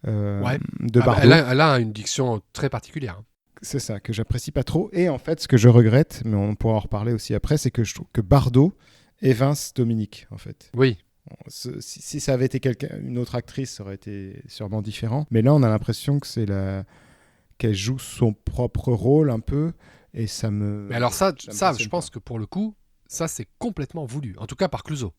de Bardot. Elle a une diction très particulière. C'est ça, que j'apprécie pas trop. Et en fait, ce que je regrette, mais on pourra en reparler aussi après, c'est que je trouve que Bardot évince Dominique, en fait. Oui. Si ça avait été une autre actrice, ça aurait été sûrement différent. Mais là, on a l'impression que qu'elle joue son propre rôle un peu, et ça me... Mais alors ça je pense que pour le coup, ça c'est complètement voulu, en tout cas par Clouzot.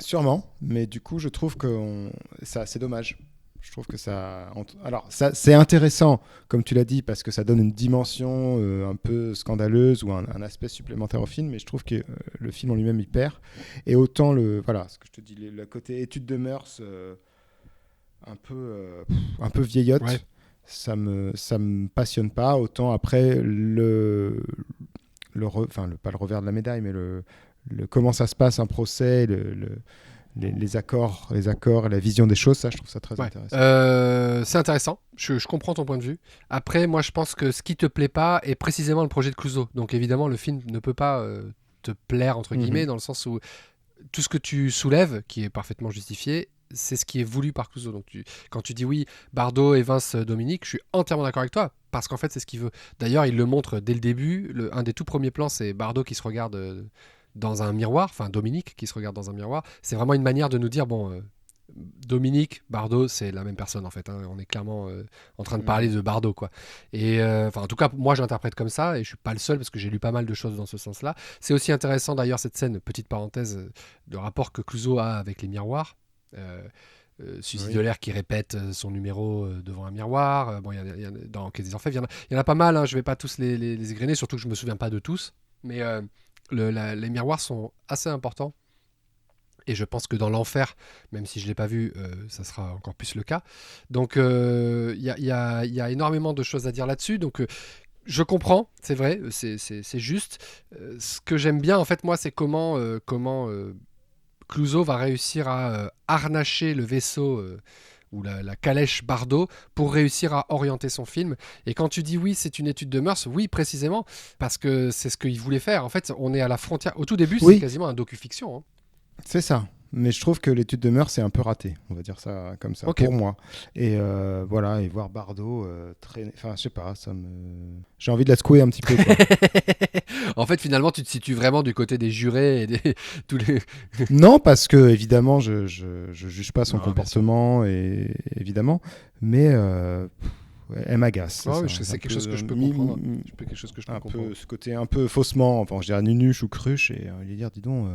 Sûrement, mais du coup, je trouve que c'est dommage. Je trouve que ça... Alors, c'est intéressant, comme tu l'as dit, parce que ça donne une dimension un peu scandaleuse ou un aspect supplémentaire au film, mais je trouve que le film en lui-même, il perd. Et autant, voilà, ce que je te dis, le côté étude de mœurs, un peu vieillotte, ouais. ça me passionne pas. Autant après, pas le revers de la médaille, mais comment ça se passe un procès, les accords, la vision des choses, ça, je trouve ça très intéressant. C'est intéressant, je comprends ton point de vue. Après, moi, je pense que ce qui te plaît pas est précisément le projet de Clouzot. Donc, évidemment, le film ne peut pas te plaire, entre guillemets, dans le sens où tout ce que tu soulèves, qui est parfaitement justifié, c'est ce qui est voulu par Clouzot. Donc, quand tu dis oui, Bardot évince Dominique, je suis entièrement d'accord avec toi, parce qu'en fait, c'est ce qu'il veut. D'ailleurs, il le montre dès le début. Un des tout premiers plans, c'est Bardot qui se regarde... dans un miroir, enfin Dominique qui se regarde dans un miroir. C'est vraiment une manière de nous dire, Dominique, Bardot, c'est la même personne en fait. Hein. On est clairement en train de parler de Bardot, quoi. Et en tout cas, moi j'interprète comme ça, et je suis pas le seul parce que j'ai lu pas mal de choses dans ce sens-là. C'est aussi intéressant d'ailleurs cette scène, petite parenthèse, de rapport que Clouzot a avec les miroirs. Suicide de l'air qui répète son numéro devant un miroir. Bon, dans Quai des Orfèvres, il y en a pas mal. Hein, je vais pas tous les égrener, surtout que je me souviens pas de tous. Mais les miroirs sont assez importants. Et je pense que dans l'enfer, même si je ne l'ai pas vu, ça sera encore plus le cas. Donc il y a énormément de choses à dire là-dessus. Donc je comprends, c'est vrai, c'est juste. Ce que j'aime bien, en fait, moi, c'est comment Clouzot va réussir à harnacher le vaisseau ou la calèche Bardot pour réussir à orienter son film. Et quand tu dis oui, c'est une étude de mœurs, oui, précisément, parce que c'est ce qu'il voulait faire. En fait, on est à la frontière. Au tout début, Oui. c'est quasiment un docu-fiction. Hein. C'est ça. Mais je trouve que l'étude de mœurs, c'est un peu raté. On va dire ça comme ça, Ok. pour moi. Et voilà, et voir Bardot traîner... Enfin, je sais pas, j'ai envie de la secouer un petit peu, quoi. En fait, finalement, tu te situes vraiment du côté des jurés et tous les... Non, parce que, évidemment, je juge pas son Non, bien comportement, et, évidemment. Mais ouais, elle m'agace. Ouais, ça. c'est Un quelque chose peu, que je peux comprendre. C'est quelque chose que je peux un comprendre. peu, ce côté un peu faussement, enfin, je dirais nunuche ou cruche, et lui dire, dis donc...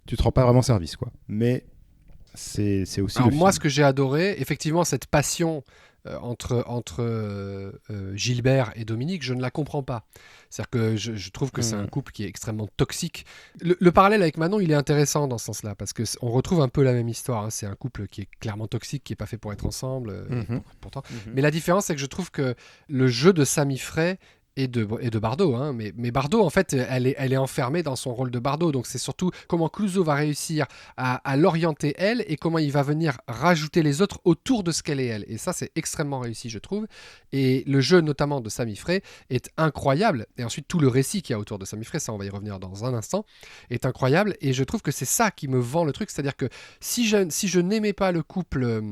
tu te rends pas vraiment service, quoi. Mais c'est aussi Alors le moi, film. ce que j'ai adoré, effectivement, cette passion entre Gilbert et Dominique, je ne la comprends pas. C'est-à-dire que je trouve que c'est un couple qui est extrêmement toxique. Le parallèle avec Manon, il est intéressant dans ce sens-là, parce qu'on retrouve un peu la même histoire. Hein. C'est un couple qui est clairement toxique, qui n'est pas fait pour être ensemble, pourtant. Mais la différence, c'est que je trouve que le jeu de Sami Frey et de Bardot, hein. Mais Bardot, en fait, elle est enfermée dans son rôle de Bardot. Donc c'est surtout comment Clouzot va réussir à l'orienter elle et comment il va venir rajouter les autres autour de ce qu'elle est elle. Et ça, c'est extrêmement réussi, je trouve. Et le jeu, notamment de Sami Frey, est incroyable. Et ensuite, tout le récit qu'il y a autour de Sami Frey, ça, on va y revenir dans un instant, est incroyable. Et je trouve que c'est ça qui me vend le truc. C'est-à-dire que si je n'aimais pas le couple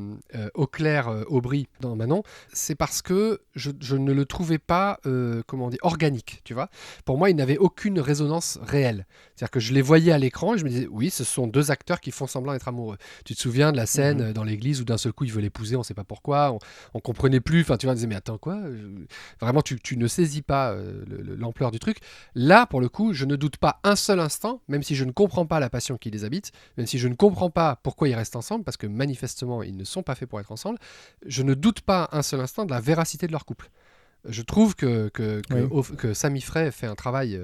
Auclair-Aubry dans Manon, c'est parce que je ne le trouvais pas... comment on dit, organique, tu vois. Pour moi, il n'avait aucune résonance réelle. C'est-à-dire que je les voyais à l'écran et je me disais, oui, ce sont deux acteurs qui font semblant d'être amoureux. Tu te souviens de la scène dans l'église où d'un seul coup, il veut l'épouser, on ne sait pas pourquoi, on comprenait plus, enfin, tu vois, on disait, mais attends, quoi Vraiment, tu ne saisis pas l'ampleur du truc. Là, pour le coup, je ne doute pas un seul instant, même si je ne comprends pas la passion qui les habite, même si je ne comprends pas pourquoi ils restent ensemble, parce que manifestement, ils ne sont pas faits pour être ensemble, je ne doute pas un seul instant de la véracité de leur couple. Je trouve que Sami Frey fait un travail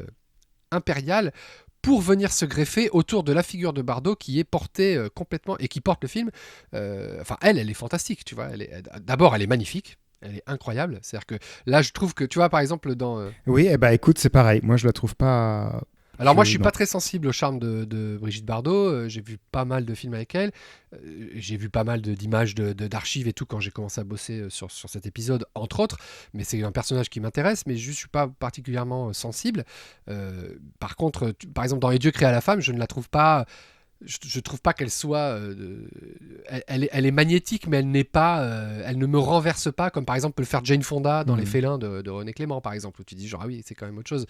impérial pour venir se greffer autour de la figure de Bardot qui est portée complètement et qui porte le film. Enfin, elle est fantastique, tu vois. D'abord, elle est magnifique. Elle est incroyable. C'est-à-dire que là, je trouve que, tu vois, par exemple, dans... Oui, eh ben, écoute, c'est pareil. Moi, je la trouve pas... Alors moi, je suis non. pas très sensible au charme de Brigitte Bardot. J'ai vu pas mal de films avec elle. J'ai vu pas mal d'images d'archives et tout quand j'ai commencé à bosser sur cet épisode, entre autres. Mais c'est un personnage qui m'intéresse, mais je suis pas particulièrement sensible. Par contre, par exemple, dans Les Dieux créés à la femme, je ne la trouve pas... Je trouve pas qu'elle soit... elle est magnétique, mais elle n'est pas... elle ne me renverse pas, comme par exemple peut le faire Jane Fonda dans Les Félins de René Clément, par exemple, où tu dis genre, ah oui, c'est quand même autre chose.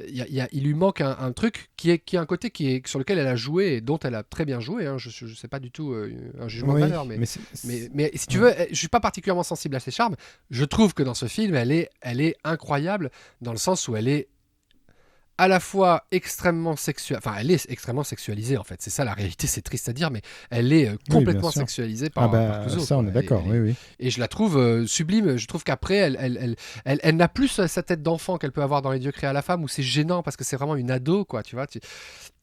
Il lui manque un truc qui est un côté sur lequel elle a joué et dont elle a très bien joué. Hein. Je sais pas du tout un jugement de valeur, mais si tu veux, je suis pas particulièrement sensible à ses charmes. Je trouve que dans ce film, elle est incroyable dans le sens où elle est à la fois extrêmement sexuelle, enfin elle est extrêmement sexualisée en fait, c'est ça la réalité, c'est triste à dire, mais elle est complètement bien sûr. sexualisée par Clouzot. Ça, on est d'accord, oui. Et je la trouve sublime, je trouve qu'après elle n'a plus sa tête d'enfant qu'elle peut avoir dans Les Dieux créés à la femme, où c'est gênant parce que c'est vraiment une ado, quoi, tu vois,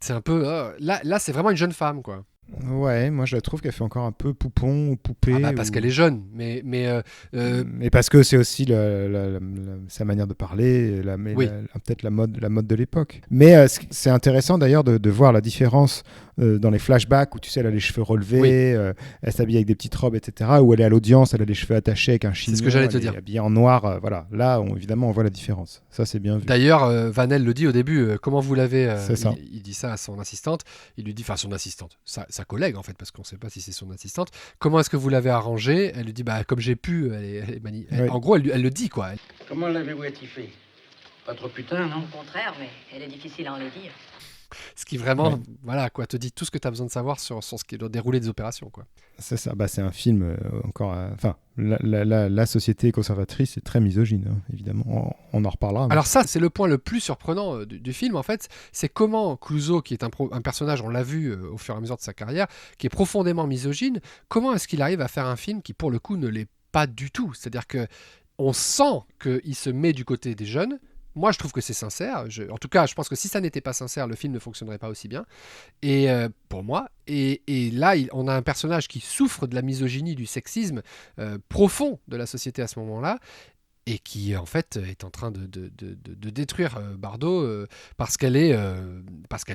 c'est un peu... là c'est vraiment une jeune femme, quoi. Ouais, moi je la trouve qu'elle fait encore un peu poupon ou poupée. Ah bah parce qu'elle est jeune, mais mais parce que c'est aussi sa manière de parler, peut-être la mode de l'époque. Mais c'est intéressant d'ailleurs de voir la différence dans les flashbacks où tu sais elle a les cheveux relevés, elle s'habille avec des petites robes, etc. Où elle est à l'audience, elle a les cheveux attachés avec un chignon. C'est ce que j'allais te dire. Elle est habillée en noir, voilà. Là, évidemment, on voit la différence. Ça, c'est bien vu. D'ailleurs, Vanel le dit au début, comment vous l'avez... C'est ça. Il dit ça à son assistante. Il lui dit, enfin son assistante, sa collègue en fait, parce qu'on ne sait pas si c'est son assistante. Comment est-ce que vous l'avez arrangé ? Elle lui dit, bah comme j'ai pu. En gros, elle le dit, quoi. Comment l'avez-vous étiffée? Pas trop putain, non? Au contraire, mais elle est difficile à enlaidir. Ce qui vraiment, Ouais. voilà, quoi, te dit tout ce que tu as besoin de savoir sur ce qui doit dérouler des opérations, quoi. C'est ça, c'est un film encore. Enfin, la société conservatrice est très misogyne, hein, évidemment. On en reparlera. Mais... Alors ça, c'est le point le plus surprenant du film, en fait, c'est comment Clouseau, qui est un personnage, on l'a vu au fur et à mesure de sa carrière, qui est profondément misogyne, comment est-ce qu'il arrive à faire un film qui, pour le coup, ne l'est pas du tout. C'est-à-dire que on sent qu'il se met du côté des jeunes. Moi, je trouve que c'est sincère. En tout cas, je pense que si ça n'était pas sincère, le film ne fonctionnerait pas aussi bien. Et pour moi, et là, on a un personnage qui souffre de la misogynie, du sexisme profond de la société à ce moment-là, et qui en fait est en train de détruire Bardot parce qu'elle est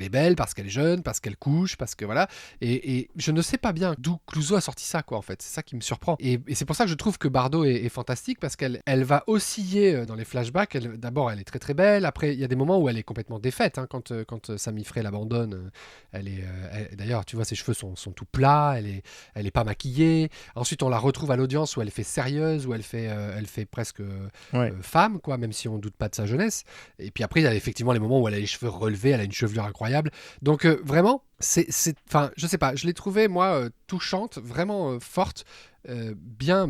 belle, parce qu'elle est jeune, parce qu'elle couche, parce que voilà. Et je ne sais pas bien d'où Clouseau a sorti ça, quoi, en fait. C'est ça qui me surprend. Et c'est pour ça que je trouve que Bardot est fantastique, parce qu'elle va osciller dans les flashbacks. D'abord, elle est très très belle. Après, il y a des moments où elle est complètement défaite, hein, quand Sami Frey l'abandonne. D'ailleurs, tu vois, ses cheveux sont tout plats. Elle est pas maquillée. Ensuite, on la retrouve à l'audience où elle fait sérieuse, où elle fait presque femme, quoi, même si on doute pas de sa jeunesse. Et puis après, il y a effectivement les moments où elle a les cheveux relevés, elle a une chevelure incroyable. Donc vraiment, enfin, je sais pas, je l'ai trouvée, moi, touchante, vraiment forte, bien,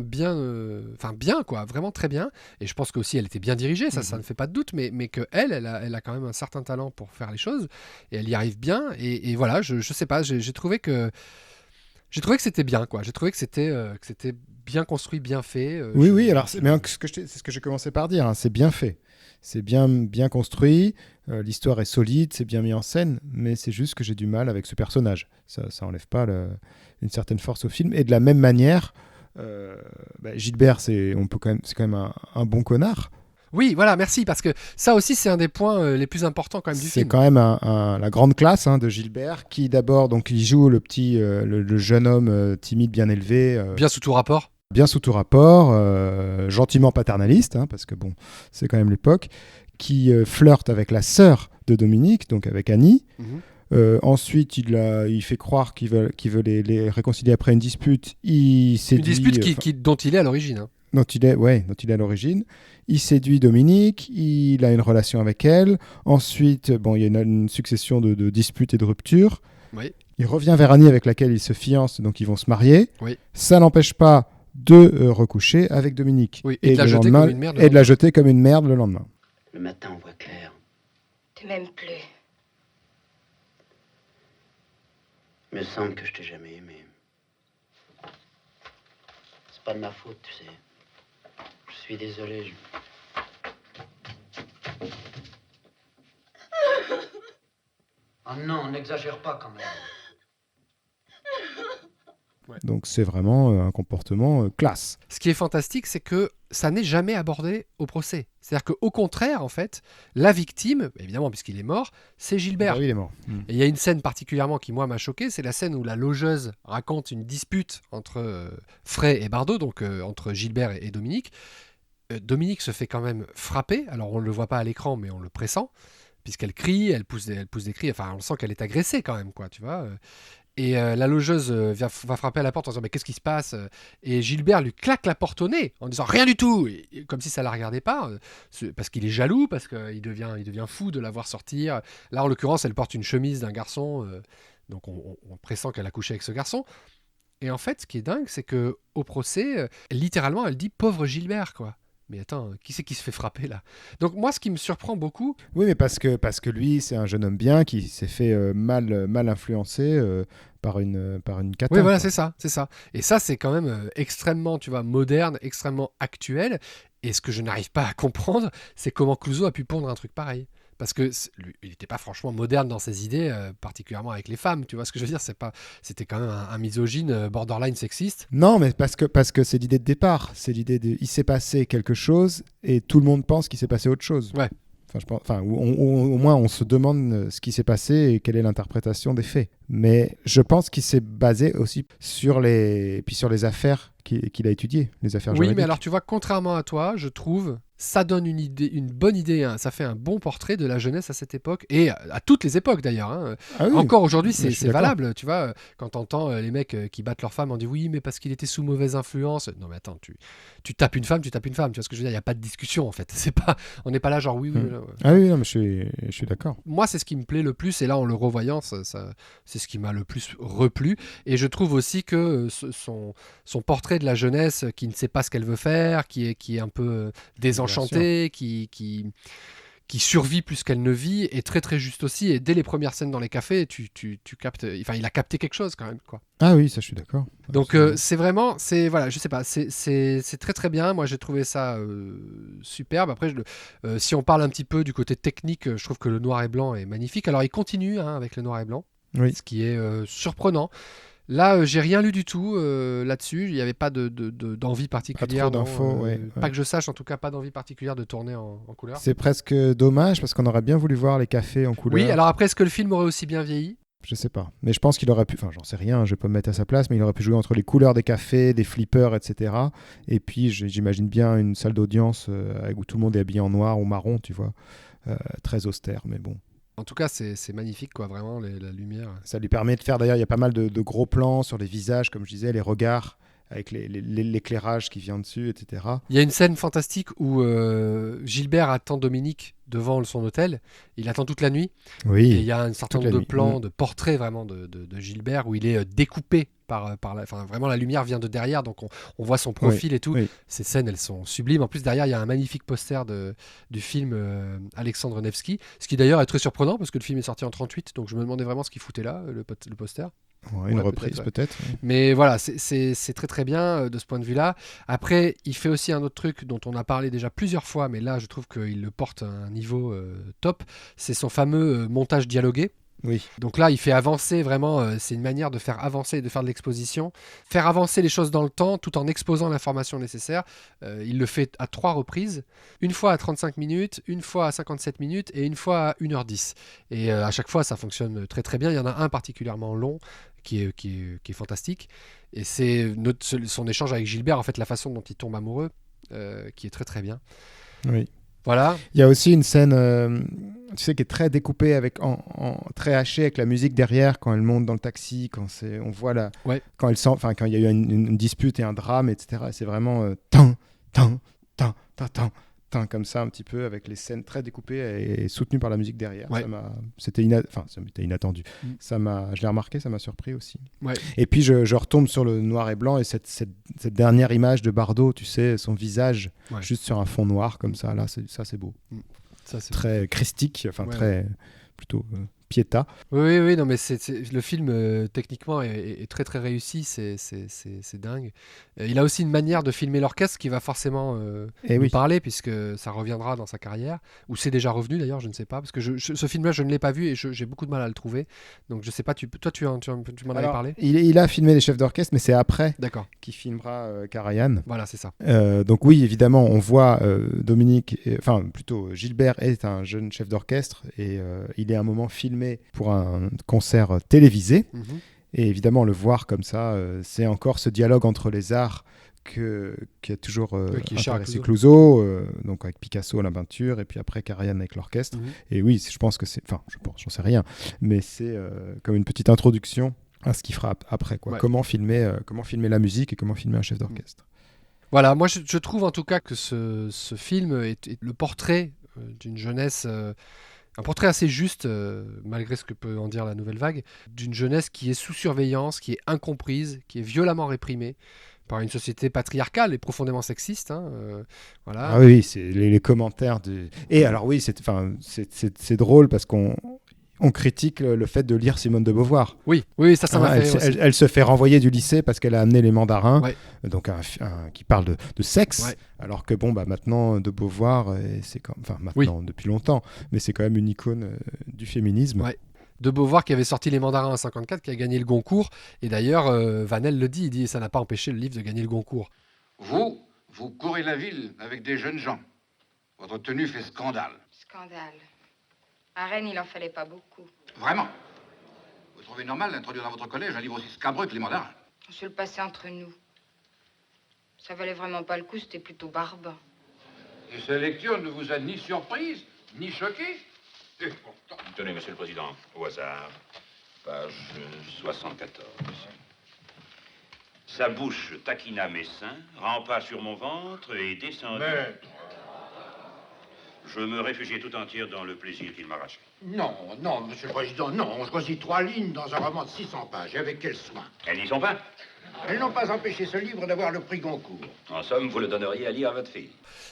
quoi, vraiment très bien. Et je pense qu'aussi, elle était bien dirigée, ça ne fait pas de doute, mais que elle a quand même un certain talent pour faire les choses, et elle y arrive bien. Et voilà, je sais pas, j'ai trouvé que c'était bien, quoi. J'ai trouvé que c'était bien construit, bien fait. Oui, alors c'est ce que j'ai commencé par dire, hein, c'est bien fait. C'est bien construit, l'histoire est solide, c'est bien mis en scène, mais c'est juste que j'ai du mal avec ce personnage. Ça enlève pas une certaine force au film. Et de la même manière, Gilbert, c'est quand même un bon connard. Oui, voilà, merci, parce que ça aussi, c'est un des points les plus importants quand même du film. C'est quand même la grande classe, hein, de Gilbert, qui d'abord, donc il joue le petit, le jeune homme timide, bien élevé. Bien sous tout rapport. Bien sous tout rapport, gentiment paternaliste, hein, parce que bon, c'est quand même l'époque, qui flirte avec la sœur de Dominique, donc avec Annie. Ensuite, il fait croire qu'il veut les réconcilier après une dispute. Il séduit, une dispute dont il est à l'origine. Hein. Dont il est à l'origine. Il séduit Dominique, il a une relation avec elle. Ensuite, il y a une succession de disputes et de ruptures. Oui. Il revient vers Annie, avec laquelle il se fiance, donc ils vont se marier. Oui. Ça n'empêche pas de recoucher avec Dominique. Oui, et de la jeter comme une merde. Et de la jeter comme une merde le lendemain. Le matin, on voit clair. Tu m'aimes plus. Il me semble que je t'ai jamais aimé. C'est pas de ma faute, tu sais. Je suis désolé. Ah non, n'exagère pas quand même. Ouais. Donc c'est vraiment un comportement classe. Ce qui est fantastique, c'est que ça n'est jamais abordé au procès. C'est-à-dire qu'au contraire, en fait, la victime, évidemment puisqu'il est mort, c'est Gilbert. Oui, il est mort. Et il y a une scène particulièrement qui, moi, m'a choqué, c'est la scène où la logeuse raconte une dispute entre Frey et Bardot, donc entre Gilbert et Dominique. Dominique se fait quand même frapper, alors on ne le voit pas à l'écran, mais on le pressent, puisqu'elle crie, elle pousse des cris, enfin on sent qu'elle est agressée quand même, quoi, tu vois. Et la logeuse va frapper à la porte en disant mais qu'est-ce qui se passe? Et Gilbert lui claque la porte au nez en disant rien du tout, et comme si ça la regardait pas, parce qu'il est jaloux, parce qu'il devient fou de la voir sortir. Là en l'occurrence elle porte une chemise d'un garçon, donc on pressent qu'elle a couché avec ce garçon. Et en fait ce qui est dingue c'est que au procès littéralement elle dit pauvre Gilbert, quoi. Mais attends, qui c'est qui se fait frapper là? Donc moi, ce qui me surprend beaucoup... Oui, mais parce que lui, c'est un jeune homme bien qui s'est fait mal influencer par une cata. Oui, voilà, c'est ça. Et ça, c'est quand même extrêmement, tu vois, moderne, extrêmement actuel. Et ce que je n'arrive pas à comprendre, c'est comment Clouseau a pu pondre un truc pareil. Parce que il n'était pas franchement moderne dans ses idées, particulièrement avec les femmes. Tu vois ce que je veux dire? C'était quand même un misogyne borderline sexiste. Non, mais parce que c'est l'idée de départ. C'est l'idée de il s'est passé quelque chose et tout le monde pense qu'il s'est passé autre chose. Ouais. Au moins on se demande ce qui s'est passé et quelle est l'interprétation des faits. Mais je pense qu'il s'est basé aussi sur les affaires qu'il a étudiées, les affaires Oui, juridiques. mais alors tu vois, contrairement à toi, je trouve, ça donne une bonne idée, hein. Ça fait un bon portrait de la jeunesse à cette époque, et à toutes les époques d'ailleurs, hein. Ah oui, Encore aujourd'hui, mais je suis c'est d'accord. valable, tu vois, quand t'entends les mecs qui battent leur femme, on dit oui, mais parce qu'il était sous mauvaise influence. Non mais attends, tu tapes une femme, tu vois ce que je veux dire, il n'y a pas de discussion en fait. On n'est pas là genre oui, Hmm. ouais. Ah oui, non, mais je suis d'accord. Moi, c'est ce qui me plaît le plus, et là, en le revoyant, c'est ce qui m'a le plus replu. Et je trouve aussi que son portrait de la jeunesse qui ne sait pas ce qu'elle veut faire, qui est un peu désenchantée, qui survit plus qu'elle ne vit, est très très juste aussi. Et dès les premières scènes dans les cafés, tu captes. Enfin, il a capté quelque chose quand même, quoi. Ah oui, ça, je suis d'accord. Donc Absolument. voilà, je sais pas, c'est très très bien. Moi j'ai trouvé ça superbe. Après, si on parle un petit peu du côté technique, je trouve que le noir et blanc est magnifique. Alors il continue hein, avec le noir et blanc, Oui. ce qui est surprenant. Là, j'ai rien lu du tout là-dessus. Il n'y avait pas d'envie particulière. Pas trop d'infos, non, ouais. Pas que je sache, en tout cas, pas d'envie particulière de tourner en couleur. C'est presque dommage parce qu'on aurait bien voulu voir les cafés en couleur. Oui, alors après, est-ce que le film aurait aussi bien vieilli ? Je sais pas. Mais je pense qu'il aurait pu, enfin j'en sais rien, je vais pas me mettre à sa place, mais il aurait pu jouer entre les couleurs des cafés, des flippers, etc. Et puis j'imagine bien une salle d'audience où tout le monde est habillé en noir ou marron, tu vois. Très austère, mais bon. En tout cas, c'est magnifique, quoi, vraiment, la lumière. Ça lui permet de faire, d'ailleurs, il y a pas mal de gros plans sur les visages, comme je disais, les regards, avec l'éclairage qui vient dessus, etc. Il y a une scène fantastique où Gilbert attend Dominique devant son hôtel. Il attend toute la nuit. Oui. Et il y a un certain toute la nombre de nuit. plans, de portraits vraiment de Gilbert où il est découpé enfin, vraiment la lumière vient de derrière, donc on voit son profil et tout. oui. Ces scènes, elles sont sublimes. En plus, derrière, il y a un magnifique poster du film Alexandre Nevsky, ce qui d'ailleurs est très surprenant parce que le film est sorti en 38, donc je me demandais vraiment ce qu'il foutait là, le poster. Ouais, une Ouais, reprise peut-être. Ouais. Mais voilà, c'est très très bien de ce point de vue-là. Après, il fait aussi un autre truc dont on a parlé déjà plusieurs fois, mais là, je trouve qu'il le porte à un niveau top. C'est son fameux montage dialogué. Oui. Donc là, il fait avancer vraiment, c'est une manière de faire avancer, de faire de l'exposition, faire avancer les choses dans le temps tout en exposant l'information nécessaire. Il le fait à 3 reprises, une fois à 35 minutes, une fois à 57 minutes et une fois à 1h10. Et à chaque fois, ça fonctionne très très bien. Il y en a un particulièrement long qui est fantastique. Et c'est son échange avec Gilbert, en fait, la façon dont il tombe amoureux, qui est très très bien. Oui. Voilà. Il y a aussi une scène, tu sais, qui est très découpée, très hachée, avec la musique derrière, quand elle monte dans le taxi, on voit quand il y a eu une dispute et un drame, etc. Et c'est vraiment tan, tan, tan, tan, tan, tan, comme ça, un petit peu, avec les scènes très découpées et soutenues par la musique derrière. Ouais. C'était inattendu. Je l'ai remarqué, ça m'a surpris aussi. Ouais. Et puis je retombe sur le noir et blanc et cette dernière image de Bardot, tu sais, son visage juste sur un fond noir comme ça, là, c'est beau. Ça, c'est Très christique, enfin Ouais. très plutôt Pietà. Oui, non, mais le film, techniquement, est très très réussi, c'est dingue. Il a aussi une manière de filmer l'orchestre qui va forcément Eh nous oui. parler, puisque ça reviendra dans sa carrière, ou c'est déjà revenu d'ailleurs, je ne sais pas, parce que ce film-là, je ne l'ai pas vu et j'ai beaucoup de mal à le trouver. Donc je sais pas, toi tu m'en avais Alors, parlé. il a filmé les chefs d'orchestre, mais c'est après D'accord, qu'il filmera Karajan. voilà, c'est ça. Donc oui, évidemment, on voit Gilbert est un jeune chef d'orchestre et il est à un moment filmé pour un concert télévisé. Mhm. Et évidemment, le voir comme ça, c'est encore ce dialogue entre les arts qui a toujours qui est cher à intéressé Clouseau. Clouseau, donc avec Picasso la peinture, et puis après Karajan avec l'orchestre. Mhm. Et oui, je pense que j'en sais rien, mais c'est comme une petite introduction à ce qu'il fera après, quoi. Ouais. Comment filmer la musique et comment filmer un chef d'orchestre. Voilà, moi je trouve en tout cas que ce film est le portrait d'une jeunesse, un portrait assez juste, malgré ce que peut en dire la nouvelle vague, d'une jeunesse qui est sous surveillance, qui est incomprise, qui est violemment réprimée par une société patriarcale et profondément sexiste. Hein, voilà. Ah oui, c'est les commentaires de... Et alors oui, c'est drôle parce qu'on critique le fait de lire Simone de Beauvoir. Oui, ça m'a fait aussi. Elle se fait renvoyer du lycée parce qu'elle a amené les mandarins, Ouais. donc qui parle de sexe, Ouais. alors que maintenant de Beauvoir, depuis longtemps, mais c'est quand même une icône du féminisme. Ouais. De Beauvoir qui avait sorti Les Mandarins en 54, qui a gagné le Goncourt, et d'ailleurs Vanel le dit, il dit ça n'a pas empêché le livre de gagner le Goncourt. Vous courez la ville avec des jeunes gens. Votre tenue fait scandale. Scandale. À Rennes, il en fallait pas beaucoup. Vraiment. Vous Vous trouvez normal d'introduire dans votre collège un livre aussi scabreux que les mandarins? On se le passait entre nous. Ça valait vraiment pas le coup, c'était plutôt barbare. Et cette lecture ne vous a ni surprise, ni choqué? Et pourtant... Tenez, monsieur le président, au hasard, page 74. Sa bouche taquina mes seins, rampa sur mon ventre et descendit. Maître. Je me réfugiai tout entière dans le plaisir qu'il m'arrachait. Non, non, monsieur le président, non. On choisit 3 lignes dans un roman de 600 pages. Et avec quel soin? Elles n'y sont pas. Elles n'ont pas empêché ce livre d'avoir le prix Goncourt. En somme, vous le donneriez à lire à votre fille.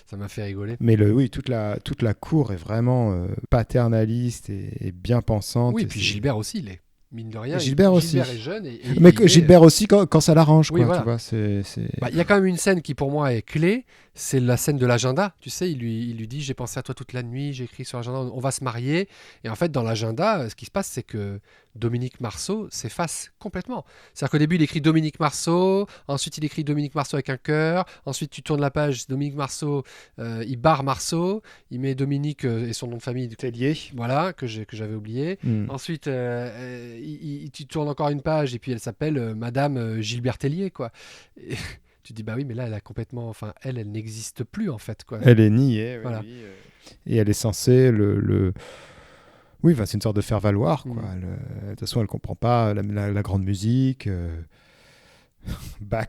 Ça m'a fait rigoler. Mais oui, toute la cour est vraiment paternaliste et bien pensante. Oui, et puis c'est- Gilbert aussi, il est. Mine de rien, Gilbert aussi. Gilbert est jeune. Mais il est- Gilbert aussi quand ça l'arrange, Oui, quoi. voilà. Tu vois, c'est... Bah, il y a quand même une scène qui pour moi est clé, c'est la scène de l'agenda. Tu sais, il lui dit j'ai pensé à toi toute la nuit, j'ai écrit sur l'agenda, on va se marier. Et en fait, dans l'agenda, ce qui se passe, c'est que Dominique Marceau s'efface complètement. C'est-à-dire qu'au début, il écrit Dominique Marceau, ensuite il écrit Dominique Marceau avec un cœur, ensuite tu tournes la page, Dominique Marceau, il barre Marceau, il met Dominique et son nom de famille, Tellier. voilà, que j'avais oublié. Hmm. Ensuite, tu tournes encore une page et puis elle s'appelle Madame Gilbert Tellier, quoi. Et tu te dis, bah oui, mais là, elle a complètement... Enfin, elle n'existe plus, en fait, quoi. Elle est niée, oui, Voilà. oui, et elle est censée Oui, enfin, c'est une sorte de faire-valoir, quoi. Mm. De toute façon, elle comprend pas la grande musique. Bach,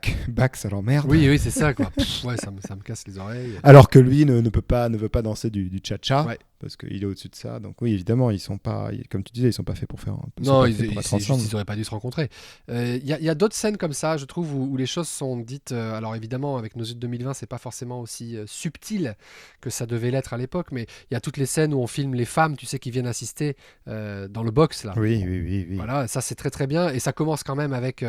ça l'emmerde. Oui, c'est ça, quoi. Pff, ouais, ça me casse les oreilles. Alors que lui ne veut pas danser du cha-cha, Ouais. parce qu'il est au-dessus de ça. Donc oui, évidemment, ils sont pas, comme tu disais, ils sont pas faits pour faire. Non, pas ils faits pour être c'est juste, ensemble. ils auraient pas dû se rencontrer. Il y a d'autres scènes comme ça, je trouve, où les choses sont dites. Alors évidemment, avec nos yeux de 2020, c'est pas forcément aussi subtil que ça devait l'être à l'époque, mais il y a toutes les scènes où on filme les femmes, tu sais, qui viennent assister dans le box là. Oui. Voilà, ça c'est très très bien. Et ça commence quand même avec.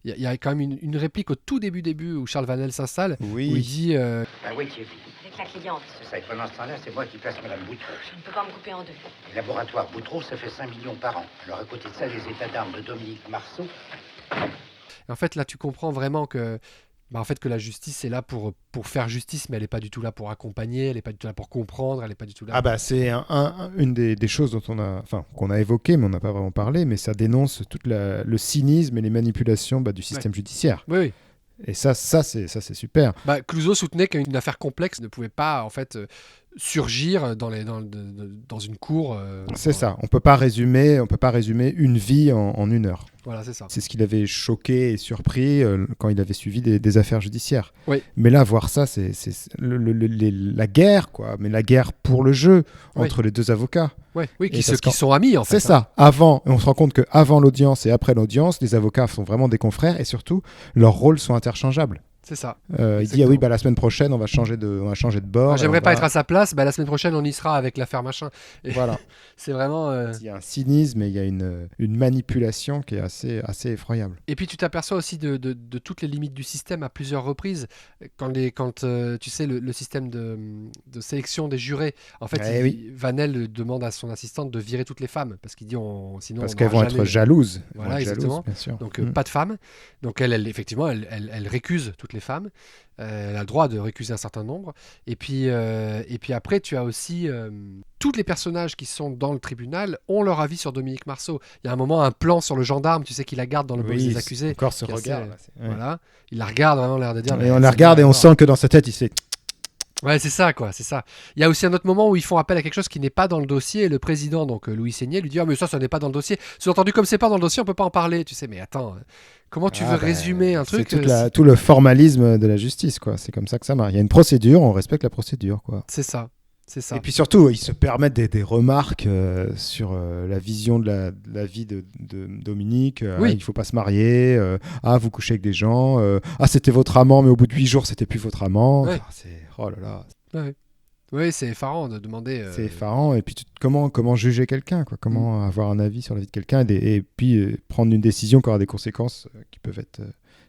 Il y a quand même une réplique au tout début où Charles Vanel s'installe, où il dit. Ah oui, Thierry. Avec la cliente. C'est ça, et pendant ce temps-là, c'est moi qui place Madame Boutreau. Je ne peux pas me couper en deux. Le laboratoire Boutreau, ça fait 5 millions par an. Alors à côté de ça, les états d'armes de Dominique Marceau. En fait, là, tu comprends vraiment que, en fait, que la justice est là pour faire justice, mais elle n'est pas du tout là pour accompagner, elle n'est pas du tout là pour comprendre, elle n'est pas du tout là. Ah bah c'est une des choses qu'on a évoquées, mais on n'a pas vraiment parlé, mais ça dénonce tout le cynisme et les manipulations du système judiciaire. Oui. Et ça c'est super. Clouseau soutenait qu'une affaire complexe ne pouvait pas, en fait, surgir dans une cour. C'est ça. On peut pas résumer une vie en une heure. Voilà, c'est ça. C'est ce qui l'avait choqué et surpris quand il avait suivi des affaires judiciaires. Oui. Mais là, voir ça, c'est la guerre, quoi. Mais la guerre pour le jeu entre les deux avocats. Ouais, oui, Et qui sont amis, en fait. C'est ça. Avant, on se rend compte qu'avant l'audience et après l'audience, les avocats sont vraiment des confrères et surtout, leurs rôles sont interchangeables. C'est ça. Il dit, ah oui, la semaine prochaine, on va changer de bord. J'aimerais pas être à sa place, la semaine prochaine, on y sera avec l'affaire machin. Et Voilà. c'est vraiment... Il y a un cynisme et il y a une manipulation qui est assez effroyable. Et puis tu t'aperçois aussi de toutes les limites du système à plusieurs reprises. Quand tu sais, le système de sélection des jurés, en fait, Vanel demande à son assistante de virer toutes les femmes, parce qu'il dit sinon... Parce qu'elles vont être jalouses. Voilà, exactement. Bien sûr. Donc pas de femmes. Donc effectivement, elle récuse toutes les femmes. Elle a le droit de récuser un certain nombre. Et puis après, tu as aussi tous les personnages qui sont dans le tribunal ont leur avis sur Dominique Marceau. Il y a un moment, un plan sur le gendarme, tu sais, qu'il la garde dans le box des accusés. Encore ce qui est regard. assez- Voilà. Il la regarde vraiment, l'air de dire. Et on la regarde et on sent que dans sa tête, il sait. Ouais, c'est ça, quoi, c'est ça. Il y a aussi un autre moment où ils font appel à quelque chose qui n'est pas dans le dossier, et le président, donc Louis Seigné, lui dit « Ah, mais ça n'est pas dans le dossier. » Sous-entendu, comme c'est pas dans le dossier, on peut pas en parler. Tu sais, mais attends, comment tu veux résumer un truc C'est tout le formalisme de la justice, quoi. C'est comme ça que ça marche. Il y a une procédure, on respecte la procédure, quoi. C'est ça. C'est ça. Et puis surtout, ils se permettent des remarques sur la vision de la vie de Dominique. Oui. Il ne faut pas se marier. Vous couchez avec des gens. C'était votre amant, mais au bout de 8 jours, c'était plus votre amant. Ouais. Oh là là. Ouais. Oui, c'est effarant de demander. C'est effarant. Et puis comment juger quelqu'un, quoi. Comment avoir un avis sur la vie de quelqu'un et puis prendre une décision qui aura des conséquences qui peuvent être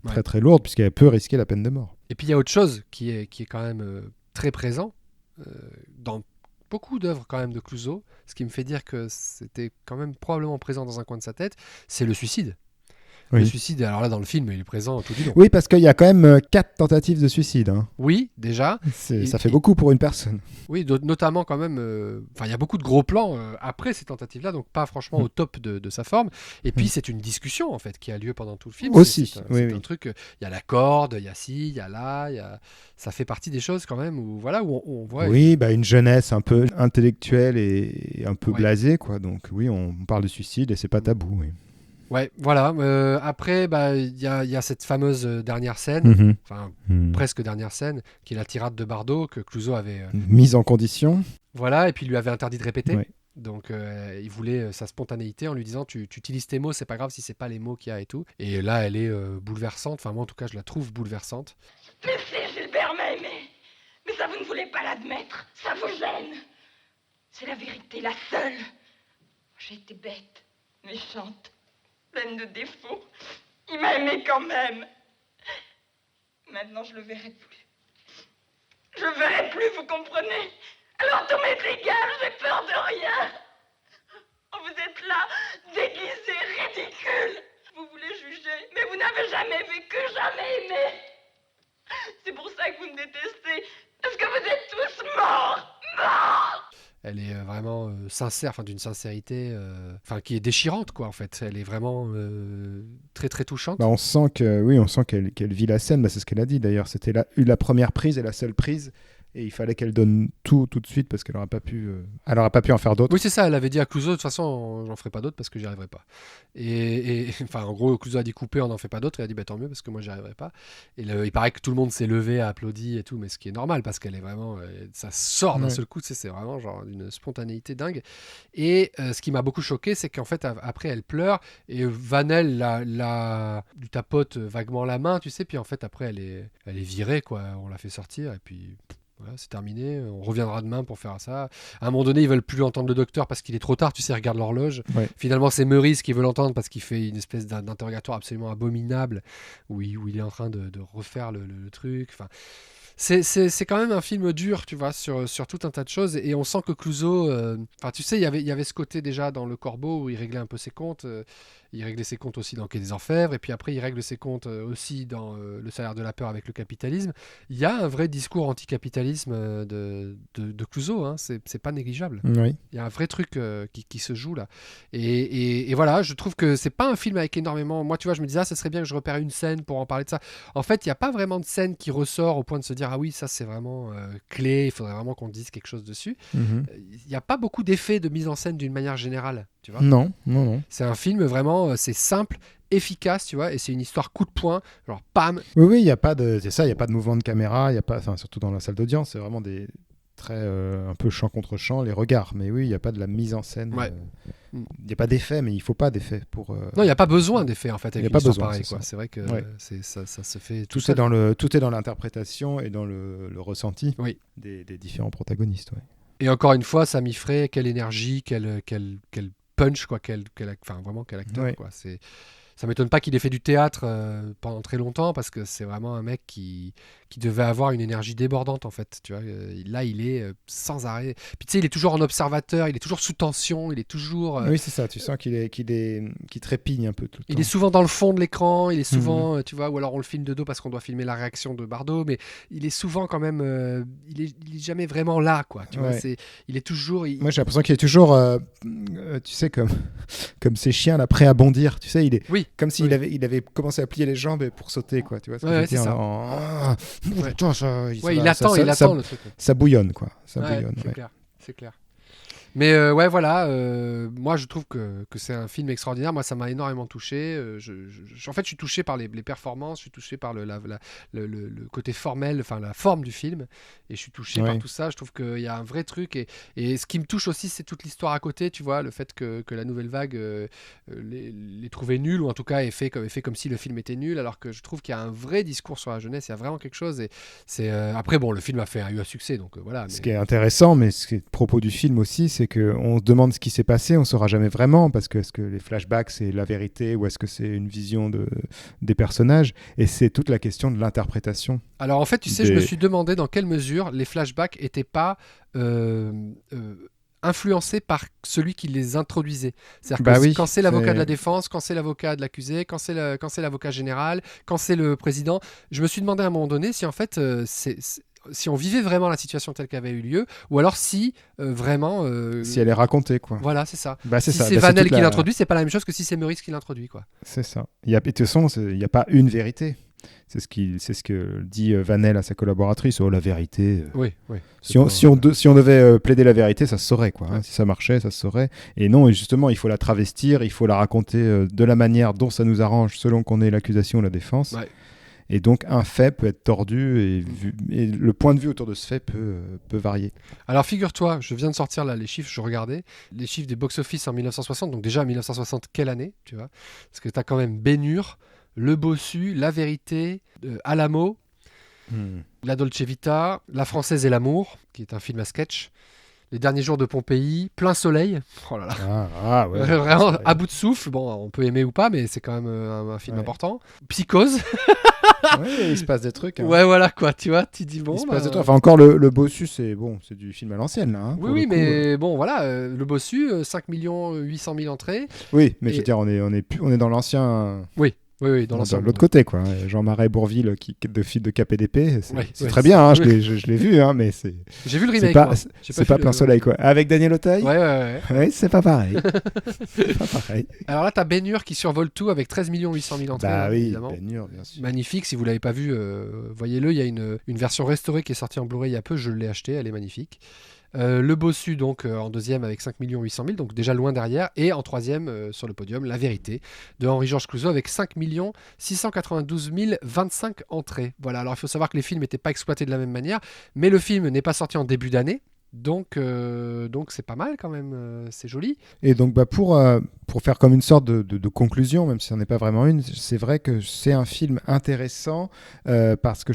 très très lourdes, puisqu'elle peut risquer la peine de mort. Et puis il y a autre chose qui est quand même très présent dans beaucoup d'œuvres quand même de Clouseau, ce qui me fait dire que c'était quand même probablement présent dans un coin de sa tête, c'est le suicide. Oui. Le suicide, alors là, dans le film, il est présent tout du long. Oui, parce qu'il y a quand même 4 tentatives de suicide. Hein. Oui, déjà. Ça fait beaucoup pour une personne. Oui, notamment quand même. Enfin, il y a beaucoup de gros plans après ces tentatives-là, donc pas franchement au top de sa forme. Et puis, c'est une discussion, en fait, qui a lieu pendant tout le film. Aussi, C'est un truc. Il y a la corde, il y a ci, il y a là. Ça fait partie des choses, quand même, où on voit. Oui, une jeunesse un peu intellectuelle et un peu Ouais. blasée, quoi. Donc, oui, on parle de suicide et c'est pas tabou. Oui. Ouais, voilà. Après, il y a cette fameuse dernière scène, enfin, presque dernière scène, qui est la tirade de Bardot, que Clouseau avait. Mise en condition. Voilà, et puis il lui avait interdit de répéter. Ouais. Donc il voulait sa spontanéité en lui disant tu utilises tes mots, c'est pas grave si c'est pas les mots qu'il y a et tout. Et là elle est bouleversante, enfin moi en tout cas je la trouve bouleversante. Mais c'est Gilbert mais ça vous ne voulez pas l'admettre, ça vous gêne. C'est la vérité, la seule. J'ai été bête, méchante, pleine de défauts. Il m'a aimé quand même. Maintenant je le verrai plus. Je le verrai plus, vous comprenez? Alors tout m'est égal, j'ai peur de rien. Oh, vous êtes là, déguisé, ridicule. Vous voulez juger, mais vous n'avez jamais vécu, jamais aimé. C'est pour ça que vous me détestez, parce que vous êtes tous morts. Elle est vraiment sincère, enfin d'une sincérité qui est déchirante quoi en fait. Elle est vraiment très très touchante. On sent qu'elle vit la scène, c'est ce qu'elle a dit d'ailleurs. C'était la première prise et la seule prise. Et il fallait qu'elle donne tout de suite parce qu'elle n'aurait pas pu en faire d'autres. Oui, c'est ça, elle avait dit à Clouseau, de toute façon, j'en ferai pas d'autres parce que j'y arriverai pas. Et enfin, en gros, Clouseau a dit couper, on n'en fait pas d'autres. Et elle a dit, tant mieux parce que moi, j'y arriverai pas. Et il paraît que tout le monde s'est levé, a applaudi et tout, mais ce qui est normal parce qu'elle est vraiment. Ça sort d'un seul coup, c'est vraiment genre d'une spontanéité dingue. Et ce qui m'a beaucoup choqué, c'est qu'en fait, après, elle pleure et Vanel lui tapote vaguement la main, tu sais, puis en fait, après, elle est virée, quoi. On la fait sortir et puis. Voilà, c'est terminé, on reviendra demain pour faire ça. À un moment donné, ils veulent plus entendre le docteur parce qu'il est trop tard, tu sais, ils regardent l'horloge. Ouais. Finalement, c'est Meurice qui veut l'entendre parce qu'il fait une espèce d'interrogatoire absolument abominable où il est en train de refaire le truc. Enfin, c'est quand même un film dur, tu vois, sur tout un tas de choses. Et on sent que Clouseau... tu sais, il y avait ce côté déjà dans Le Corbeau où il réglait un peu ses comptes. Il réglait ses comptes aussi dans Quai des Orfèvres. Et puis après, il règle ses comptes aussi dans Le Salaire de la peur avec le capitalisme. Il y a un vrai discours anticapitalisme de Clouseau. Hein. C'est pas négligeable. Oui. Il y a un vrai truc qui se joue là. Et voilà, je trouve que c'est pas un film avec énormément... Moi, tu vois, je me disais, ça serait bien que je repère une scène pour en parler de ça. En fait, il n'y a pas vraiment de scène qui ressort au point de se dire, ah oui, ça c'est vraiment clé, il faudrait vraiment qu'on dise quelque chose dessus. Il n'y a pas beaucoup d'effets de mise en scène d'une manière générale, tu vois. Non. C'est un film vraiment, c'est simple, efficace, tu vois, et c'est une histoire coup de poing, genre pam. Oui, il n'y a pas de... C'est ça, il n'y a pas de mouvement de caméra, surtout dans la salle d'audience, c'est vraiment des... très un peu champ contre champ, les regards. Mais oui, il n'y a pas de la mise en scène. Ouais. Il n'y a pas d'effet, mais il ne faut pas d'effet pour... Non, il n'y a pas besoin d'effet, en fait, avec y a pas une histoire besoin, pareille, c'est quoi. ça. C'est vrai que Ouais. ça se fait Tout seul. est dans l'interprétation et dans le ressenti Oui. des différents protagonistes. Ouais. Et encore une fois, Sami Frey, quelle énergie, quel punch, quoi, vraiment quel acteur, Ouais. quoi. Ça m'étonne pas qu'il ait fait du théâtre pendant très longtemps parce que c'est vraiment un mec qui devait avoir une énergie débordante en fait. Tu vois, là il est sans arrêt. Puis tu sais, il est toujours en observateur, il est toujours sous tension, il est toujours. Oui, c'est ça. Tu sens qu'il trépigne un peu tout le temps. Il est souvent dans le fond de l'écran, il est souvent, tu vois, ou alors on le filme de dos parce qu'on doit filmer la réaction de Bardot, mais il est souvent quand même, il est jamais vraiment là, quoi. Tu vois, il est toujours. Moi, j'ai l'impression qu'il est toujours, tu sais, comme ces chiens là, prêts à bondir. Tu sais, il est comme s'il avait commencé à plier les jambes pour sauter, quoi. Tu vois ce que je veux dire, il attend le truc. Ça bouillonne, quoi. Ça bouillonne. C'est clair. Mais voilà, moi je trouve que c'est un film extraordinaire. Moi ça m'a énormément touché. En fait, je suis touché par les performances, je suis touché par le côté formel, enfin la forme du film, et je suis touché par tout ça. Je trouve qu'il y a un vrai truc. Et ce qui me touche aussi, c'est toute l'histoire à côté, tu vois, le fait que la nouvelle vague les trouvait nuls, ou en tout cas ait fait comme si le film était nul, alors que je trouve qu'il y a un vrai discours sur la jeunesse, il y a vraiment quelque chose. Et c'est après, bon, le film a eu un succès, donc voilà. Ce qui est intéressant, mais ce qui est propos du film aussi, c'est qu'on se demande ce qui s'est passé, on ne saura jamais vraiment, parce que est-ce que les flashbacks c'est la vérité ou est-ce que c'est une vision des personnages, et c'est toute la question de l'interprétation. Alors en fait, tu sais, je me suis demandé dans quelle mesure les flashbacks n'étaient pas influencés par celui qui les introduisait. C'est-à-dire Bah que oui, quand c'est l'avocat c'est- de la défense, quand c'est l'avocat de l'accusé, quand c'est l'avocat général, quand c'est le président, je me suis demandé à un moment donné si en fait si on vivait vraiment la situation telle qu'elle avait eu lieu, ou alors si vraiment... Si elle est racontée, quoi. Voilà, c'est ça. Bah, c'est Si ça. c'est Bah, Vanel toute qui la- l'introduit, c'est pas la même chose que si c'est Meurice qui l'introduit, quoi. C'est ça. Et de toute façon, il n'y a pas une vérité. C'est ce que dit Vanel à sa collaboratrice. Oh, la vérité. Oui, oui. Si on devait plaider la vérité, ça se saurait, quoi. Ouais. Si ça marchait, ça se saurait. Et non, et justement, il faut la travestir, il faut la raconter de la manière dont ça nous arrange, selon qu'on ait l'accusation ou la défense. Ouais. Et donc, un fait peut être tordu et le point de vue autour de ce fait peut varier. Alors figure-toi, je viens de sortir là les chiffres, je regardais les chiffres des box-office en 1960. Donc déjà 1960, quelle année, tu vois? Parce que tu as quand même Ben-Hur, Le Bossu, La Vérité, Alamo, La Dolce Vita, La Française et l'amour, qui est un film à sketch, Les Derniers Jours de Pompéi, Plein Soleil. Oh là là. Ouais. Vraiment à bout de souffle. Bon, on peut aimer ou pas, mais c'est quand même un film Ouais. important. Psychose. Ouais, il se passe des trucs. Hein. Ouais, voilà quoi, tu vois, tu dis bon. Il se bah, passe des trucs. Enfin, encore le bossu, c'est du film à l'ancienne, là. Hein, pour Oui, le coup. mais bon, voilà, Le Bossu, 5 800 000 entrées. Oui, mais Et- je veux dire, on est dans l'ancien. Oui, dans Dans l'ensemble. l'autre côté, quoi. Jean Marais Bourville de KPDP, c'est Ouais, c'est ouais, très bien, hein, oui. je l'ai vu, hein, mais c'est J'ai vu le c'est remake. pas, moi. J'ai c'est pas vu plein le- soleil, quoi. Avec Daniel Auteuil, Ouais. ouais, c'est pas pareil. C'est pas pareil. Alors là, t'as Ben-Hur qui survole tout avec 13 800 000 entrées. Bah hein, oui, évidemment. Ben Hur, bien sûr. Magnifique, si vous l'avez pas vu, voyez-le. Il y a une version restaurée qui est sortie en Blu-ray il y a peu. Je l'ai achetée, elle est magnifique. Le Bossu, donc en deuxième avec 5 800 000, donc déjà loin derrière. Et en troisième sur le podium, La Vérité de Henri-Georges Clouzot avec 5 692 025 entrées. Voilà, alors il faut savoir que les films n'étaient pas exploités de la même manière, mais le film n'est pas sorti en début d'année. Donc c'est pas mal quand même, c'est joli. Et donc, bah, pour faire comme une sorte de conclusion, même si ce n'est pas vraiment une, c'est vrai que c'est un film intéressant parce que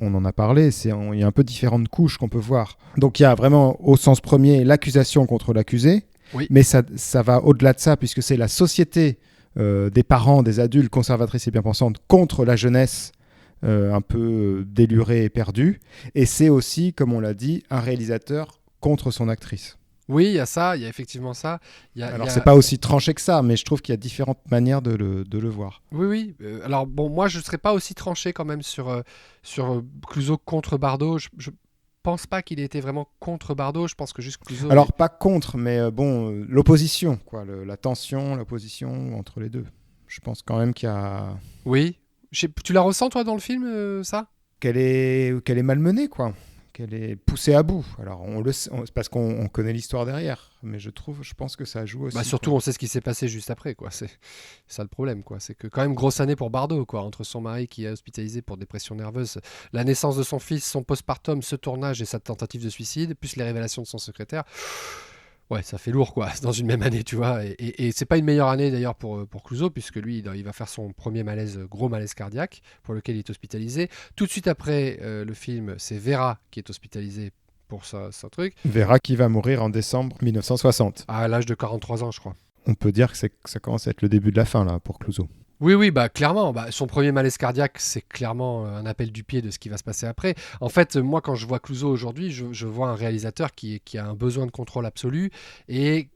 on en a parlé, il y a un peu différentes couches qu'on peut voir. Donc il y a vraiment, au sens premier, l'accusation contre l'accusé, Oui. mais ça va au-delà de ça, puisque c'est la société des parents, des adultes conservatrices et bien pensantes contre la jeunesse un peu délurée et perdue. Et c'est aussi, comme on l'a dit, un réalisateur contre son actrice. Oui, il y a ça, il y a effectivement ça. Alors c'est pas aussi tranché que ça, mais je trouve qu'il y a différentes manières de le voir. Oui. Alors bon, moi je ne serais pas aussi tranché quand même sur Clouzot contre Bardot. Je pense pas qu'il ait été vraiment contre Bardot. Je pense que juste Clouzot. Alors pas contre, mais l'opposition, quoi, la tension, l'opposition entre les deux. Je pense quand même qu'il y a Oui. Tu la ressens toi dans le film, ça? qu'elle est malmenée, quoi. Qu'elle est poussée à bout. Alors c'est parce qu'on connaît l'histoire derrière, mais je pense que ça joue aussi. Bah surtout, quoi. on sait ce qui s'est passé juste après, quoi. C'est ça le problème, quoi. C'est que quand même grosse année pour Bardot, quoi. Entre son mari qui est hospitalisé pour dépression nerveuse, la naissance de son fils, son postpartum, ce tournage et sa tentative de suicide, plus les révélations de son secrétaire. Ouais, ça fait lourd, quoi, dans une même année, tu vois. Et c'est pas une meilleure année, d'ailleurs, pour Clouzot, puisque lui, il va faire son premier gros malaise cardiaque, pour lequel il est hospitalisé. Tout de suite après le film, c'est Vera qui est hospitalisée pour son truc, Vera qui va mourir en décembre 1960. à l'âge de 43 ans, je crois. On peut dire que ça commence à être le début de la fin, là, pour Clouzot. Oui, bah clairement. Bah, son premier malaise cardiaque, c'est clairement un appel du pied de ce qui va se passer après. En fait, moi, quand je vois Clouzot aujourd'hui, je vois un réalisateur qui a un besoin de contrôle absolu. Et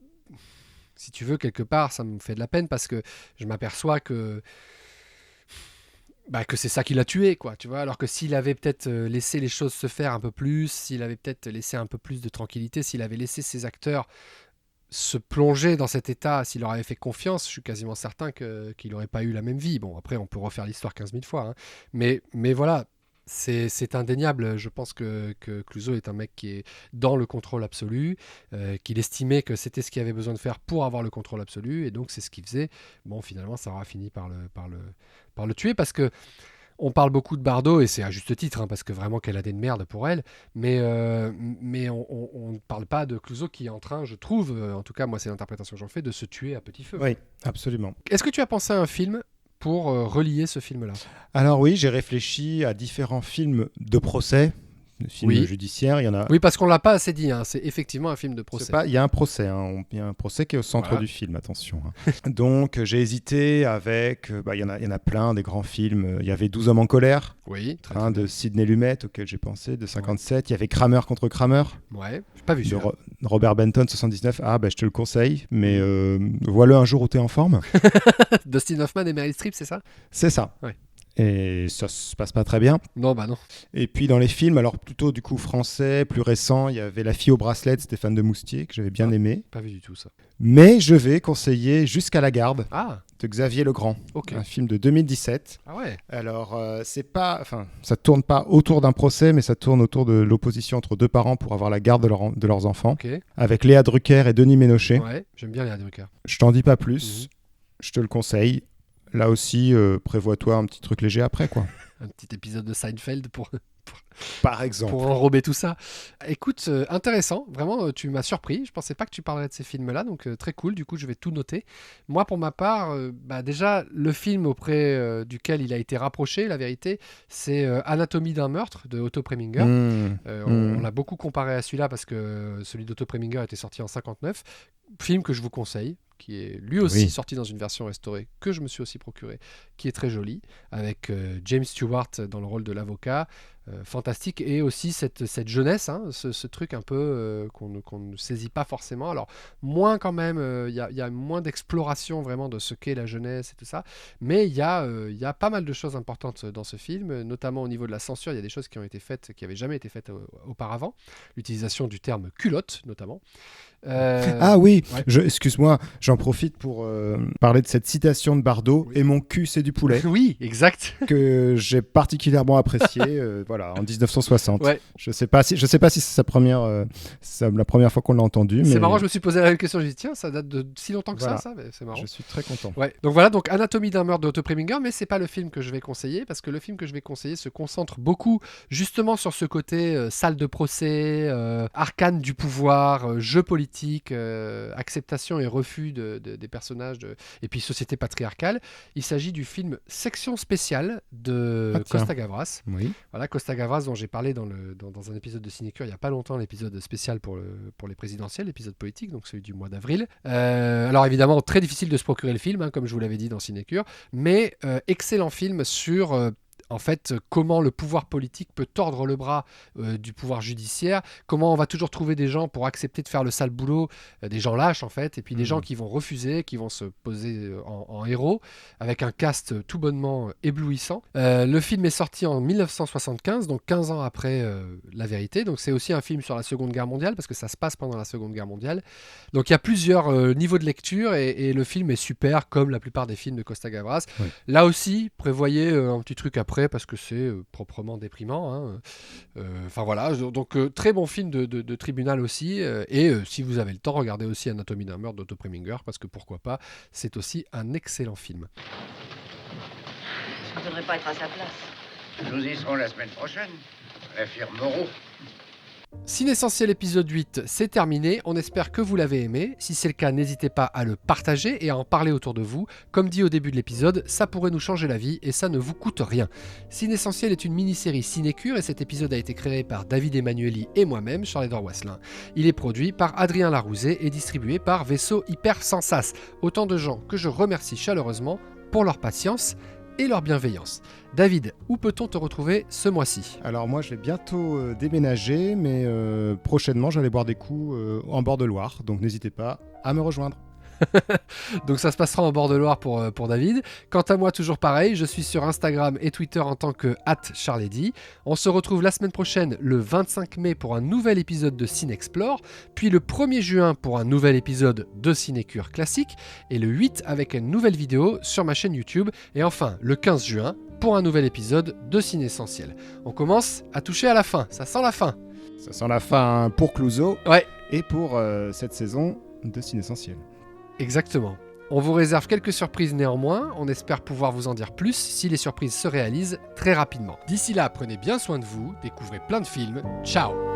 si tu veux, quelque part, ça me fait de la peine parce que je m'aperçois que c'est ça qui l'a tué, quoi, tu vois. Alors que s'il avait peut-être laissé les choses se faire un peu plus, s'il avait peut-être laissé un peu plus de tranquillité, s'il avait laissé ses acteurs se plonger dans cet état, s'il leur avait fait confiance, je suis quasiment certain qu'il n'aurait pas eu la même vie. Bon, après, on peut refaire l'histoire 15 000 fois. Hein. Mais voilà, c'est indéniable. Je pense que Clouzot est un mec qui est dans le contrôle absolu, qu'il estimait que c'était ce qu'il avait besoin de faire pour avoir le contrôle absolu, et donc c'est ce qu'il faisait. Bon, finalement, ça aura fini par le tuer, parce que on parle beaucoup de Bardot, et c'est à juste titre, hein, parce que vraiment qu'elle a des merdes pour elle, mais on ne parle pas de Clouzot qui est en train, je trouve, en tout cas moi c'est l'interprétation que j'en fais, de se tuer à petit feu. Oui, absolument. Est-ce que tu as pensé à un film pour relier ce film-là? Alors oui, j'ai réfléchi à différents films de procès, de film Oui. judiciaire. Il y en a. Oui, parce qu'on l'a pas assez dit, hein, c'est effectivement un film de procès. Il y a un procès, il y a un procès qui est au centre Voilà. du film, attention. Donc j'ai hésité avec, il y en a plein, des grands films. Il y avait 12 hommes en colère, Oui, très de Sidney Lumet, auquel j'ai pensé, de 57. Il y avait Kramer contre Kramer, Ouais, j'ai pas vu de celui-là. Robert Benton, 79. Je te le conseille, mais voilà un jour où t'es en forme. Dustin Hoffman et Meryl Streep, c'est ça? C'est ça. Ouais. Et ça se passe pas très bien. Non, bah non. Et puis dans les films, alors plutôt du coup français, plus récent, il y avait La fille au bracelet de Stéphane de Moustier, que j'avais bien aimé. Pas vu du tout ça. Mais je vais conseiller Jusqu'à la garde Ah, de Xavier Legrand, ok. un film de 2017. Ah ouais. Alors ça tourne pas autour d'un procès, mais ça tourne autour de l'opposition entre deux parents pour avoir la garde de leurs enfants, Ok. avec Léa Drucker et Denis Ménochet. Ouais, j'aime bien les Drucker. Je t'en dis pas plus, je te le conseille. Là aussi, prévois-toi un petit truc léger après, quoi. Un petit épisode de Seinfeld pour Par exemple. pour enrober tout ça. Écoute, intéressant, vraiment, tu m'as surpris. Je pensais pas que tu parlerais de ces films-là, donc très cool. Du coup, je vais tout noter. Moi, pour ma part, déjà, le film auprès duquel il a été rapproché, la vérité, c'est Anatomie d'un meurtre de Otto Preminger. On l'a beaucoup comparé à celui-là parce que celui d'Otto Preminger était sorti en 59. Film que je vous conseille, qui est lui aussi Oui. sorti dans une version restaurée que je me suis aussi procuré, qui est très joli, avec James Stewart dans le rôle de l'avocat. Fantastique, et aussi cette jeunesse, hein, ce truc un peu qu'on ne saisit pas forcément. Alors moins quand même, il y a moins d'exploration vraiment de ce qu'est la jeunesse et tout ça, mais il y a pas mal de choses importantes dans ce film, notamment au niveau de la censure. Il y a des choses qui ont été faites, qui n'avaient jamais été faites auparavant, l'utilisation du terme culotte notamment. Ah oui, ouais. excuse-moi, j'en profite pour parler de cette citation de Bardot, Oui. et mon cul c'est du poulet, Oui, exact. que j'ai particulièrement apprécié, voilà, en 1960. Ouais. Je sais pas si c'est la première fois qu'on l'a entendu, C'est mais marrant, je me suis posé la même question, j'ai dit tiens, ça date de si longtemps que Voilà. ça, mais c'est marrant. je suis très content. Ouais. Donc voilà, donc Anatomie d'un meurtre de Otto Preminger, mais c'est pas le film que je vais conseiller, parce que le film que je vais conseiller se concentre beaucoup justement sur ce côté salle de procès, arcane du pouvoir, jeu politique, acceptation et refus des personnages, et puis société patriarcale. Il s'agit du film Section spéciale de Ah, tiens. Costa Gavras. Oui. Voilà, Costa Gavras dont j'ai parlé dans un épisode de Cinécure il n'y a pas longtemps, l'épisode spécial pour les présidentielles, l'épisode politique, donc celui du mois d'avril. Alors évidemment, très difficile de se procurer le film, hein, comme je vous l'avais dit dans Cinécure, mais excellent film sur... en fait, comment le pouvoir politique peut tordre le bras du pouvoir judiciaire, comment on va toujours trouver des gens pour accepter de faire le sale boulot, des gens lâches en fait, et puis des gens qui vont refuser, qui vont se poser en héros, avec un cast tout bonnement éblouissant. Le film est sorti en 1975, donc 15 ans après La Vérité, donc c'est aussi un film sur la Seconde Guerre mondiale, parce que ça se passe pendant la Seconde Guerre mondiale. Donc il y a plusieurs niveaux de lecture, et le film est super, comme la plupart des films de Costa Gavras. Oui. Là aussi, prévoyez un petit truc après, parce que c'est proprement déprimant. Hein. Enfin voilà, donc très bon film de tribunal aussi. Et si vous avez le temps, regardez aussi Anatomie d'un meurtre d'Otto Preminger, parce que pourquoi pas, c'est aussi un excellent film. Je ne voudrais pas être à sa place. Nous y serons la semaine prochaine. L'affaire Moreau. Cinessentiel épisode 8, c'est terminé. On espère que vous l'avez aimé. Si c'est le cas, n'hésitez pas à le partager et à en parler autour de vous. Comme dit au début de l'épisode, ça pourrait nous changer la vie et ça ne vous coûte rien. Cinessentiel est une mini-série Cinécure et cet épisode a été créé par David Emmanueli et moi-même, Charles-Édouard Wasselin. Il est produit par Adrien Larouzet et distribué par Vaisseau Hyper Sensas. Autant de gens que je remercie chaleureusement pour leur patience et leur bienveillance. David, où peut-on te retrouver ce mois-ci ? Alors moi je vais bientôt déménager, mais prochainement j'allais boire des coups en bord de Loire, donc n'hésitez pas à me rejoindre. Donc ça se passera en bord de Loire pour David. Quant à moi, toujours pareil, je suis sur Instagram et Twitter en tant que @charledy. On se retrouve la semaine prochaine, le 25 mai, pour un nouvel épisode de Cinexplore, puis le 1er juin pour un nouvel épisode de Cinécure classique, et le 8 avec une nouvelle vidéo sur ma chaîne YouTube, et enfin le 15 juin pour un nouvel épisode de Cinessentiel. On commence à toucher à la fin, ça sent la fin. Ça sent la fin pour Clouseau Ouais. et pour cette saison de Cinessentiel. Exactement. On vous réserve quelques surprises néanmoins, on espère pouvoir vous en dire plus si les surprises se réalisent très rapidement. D'ici là, prenez bien soin de vous, découvrez plein de films, ciao!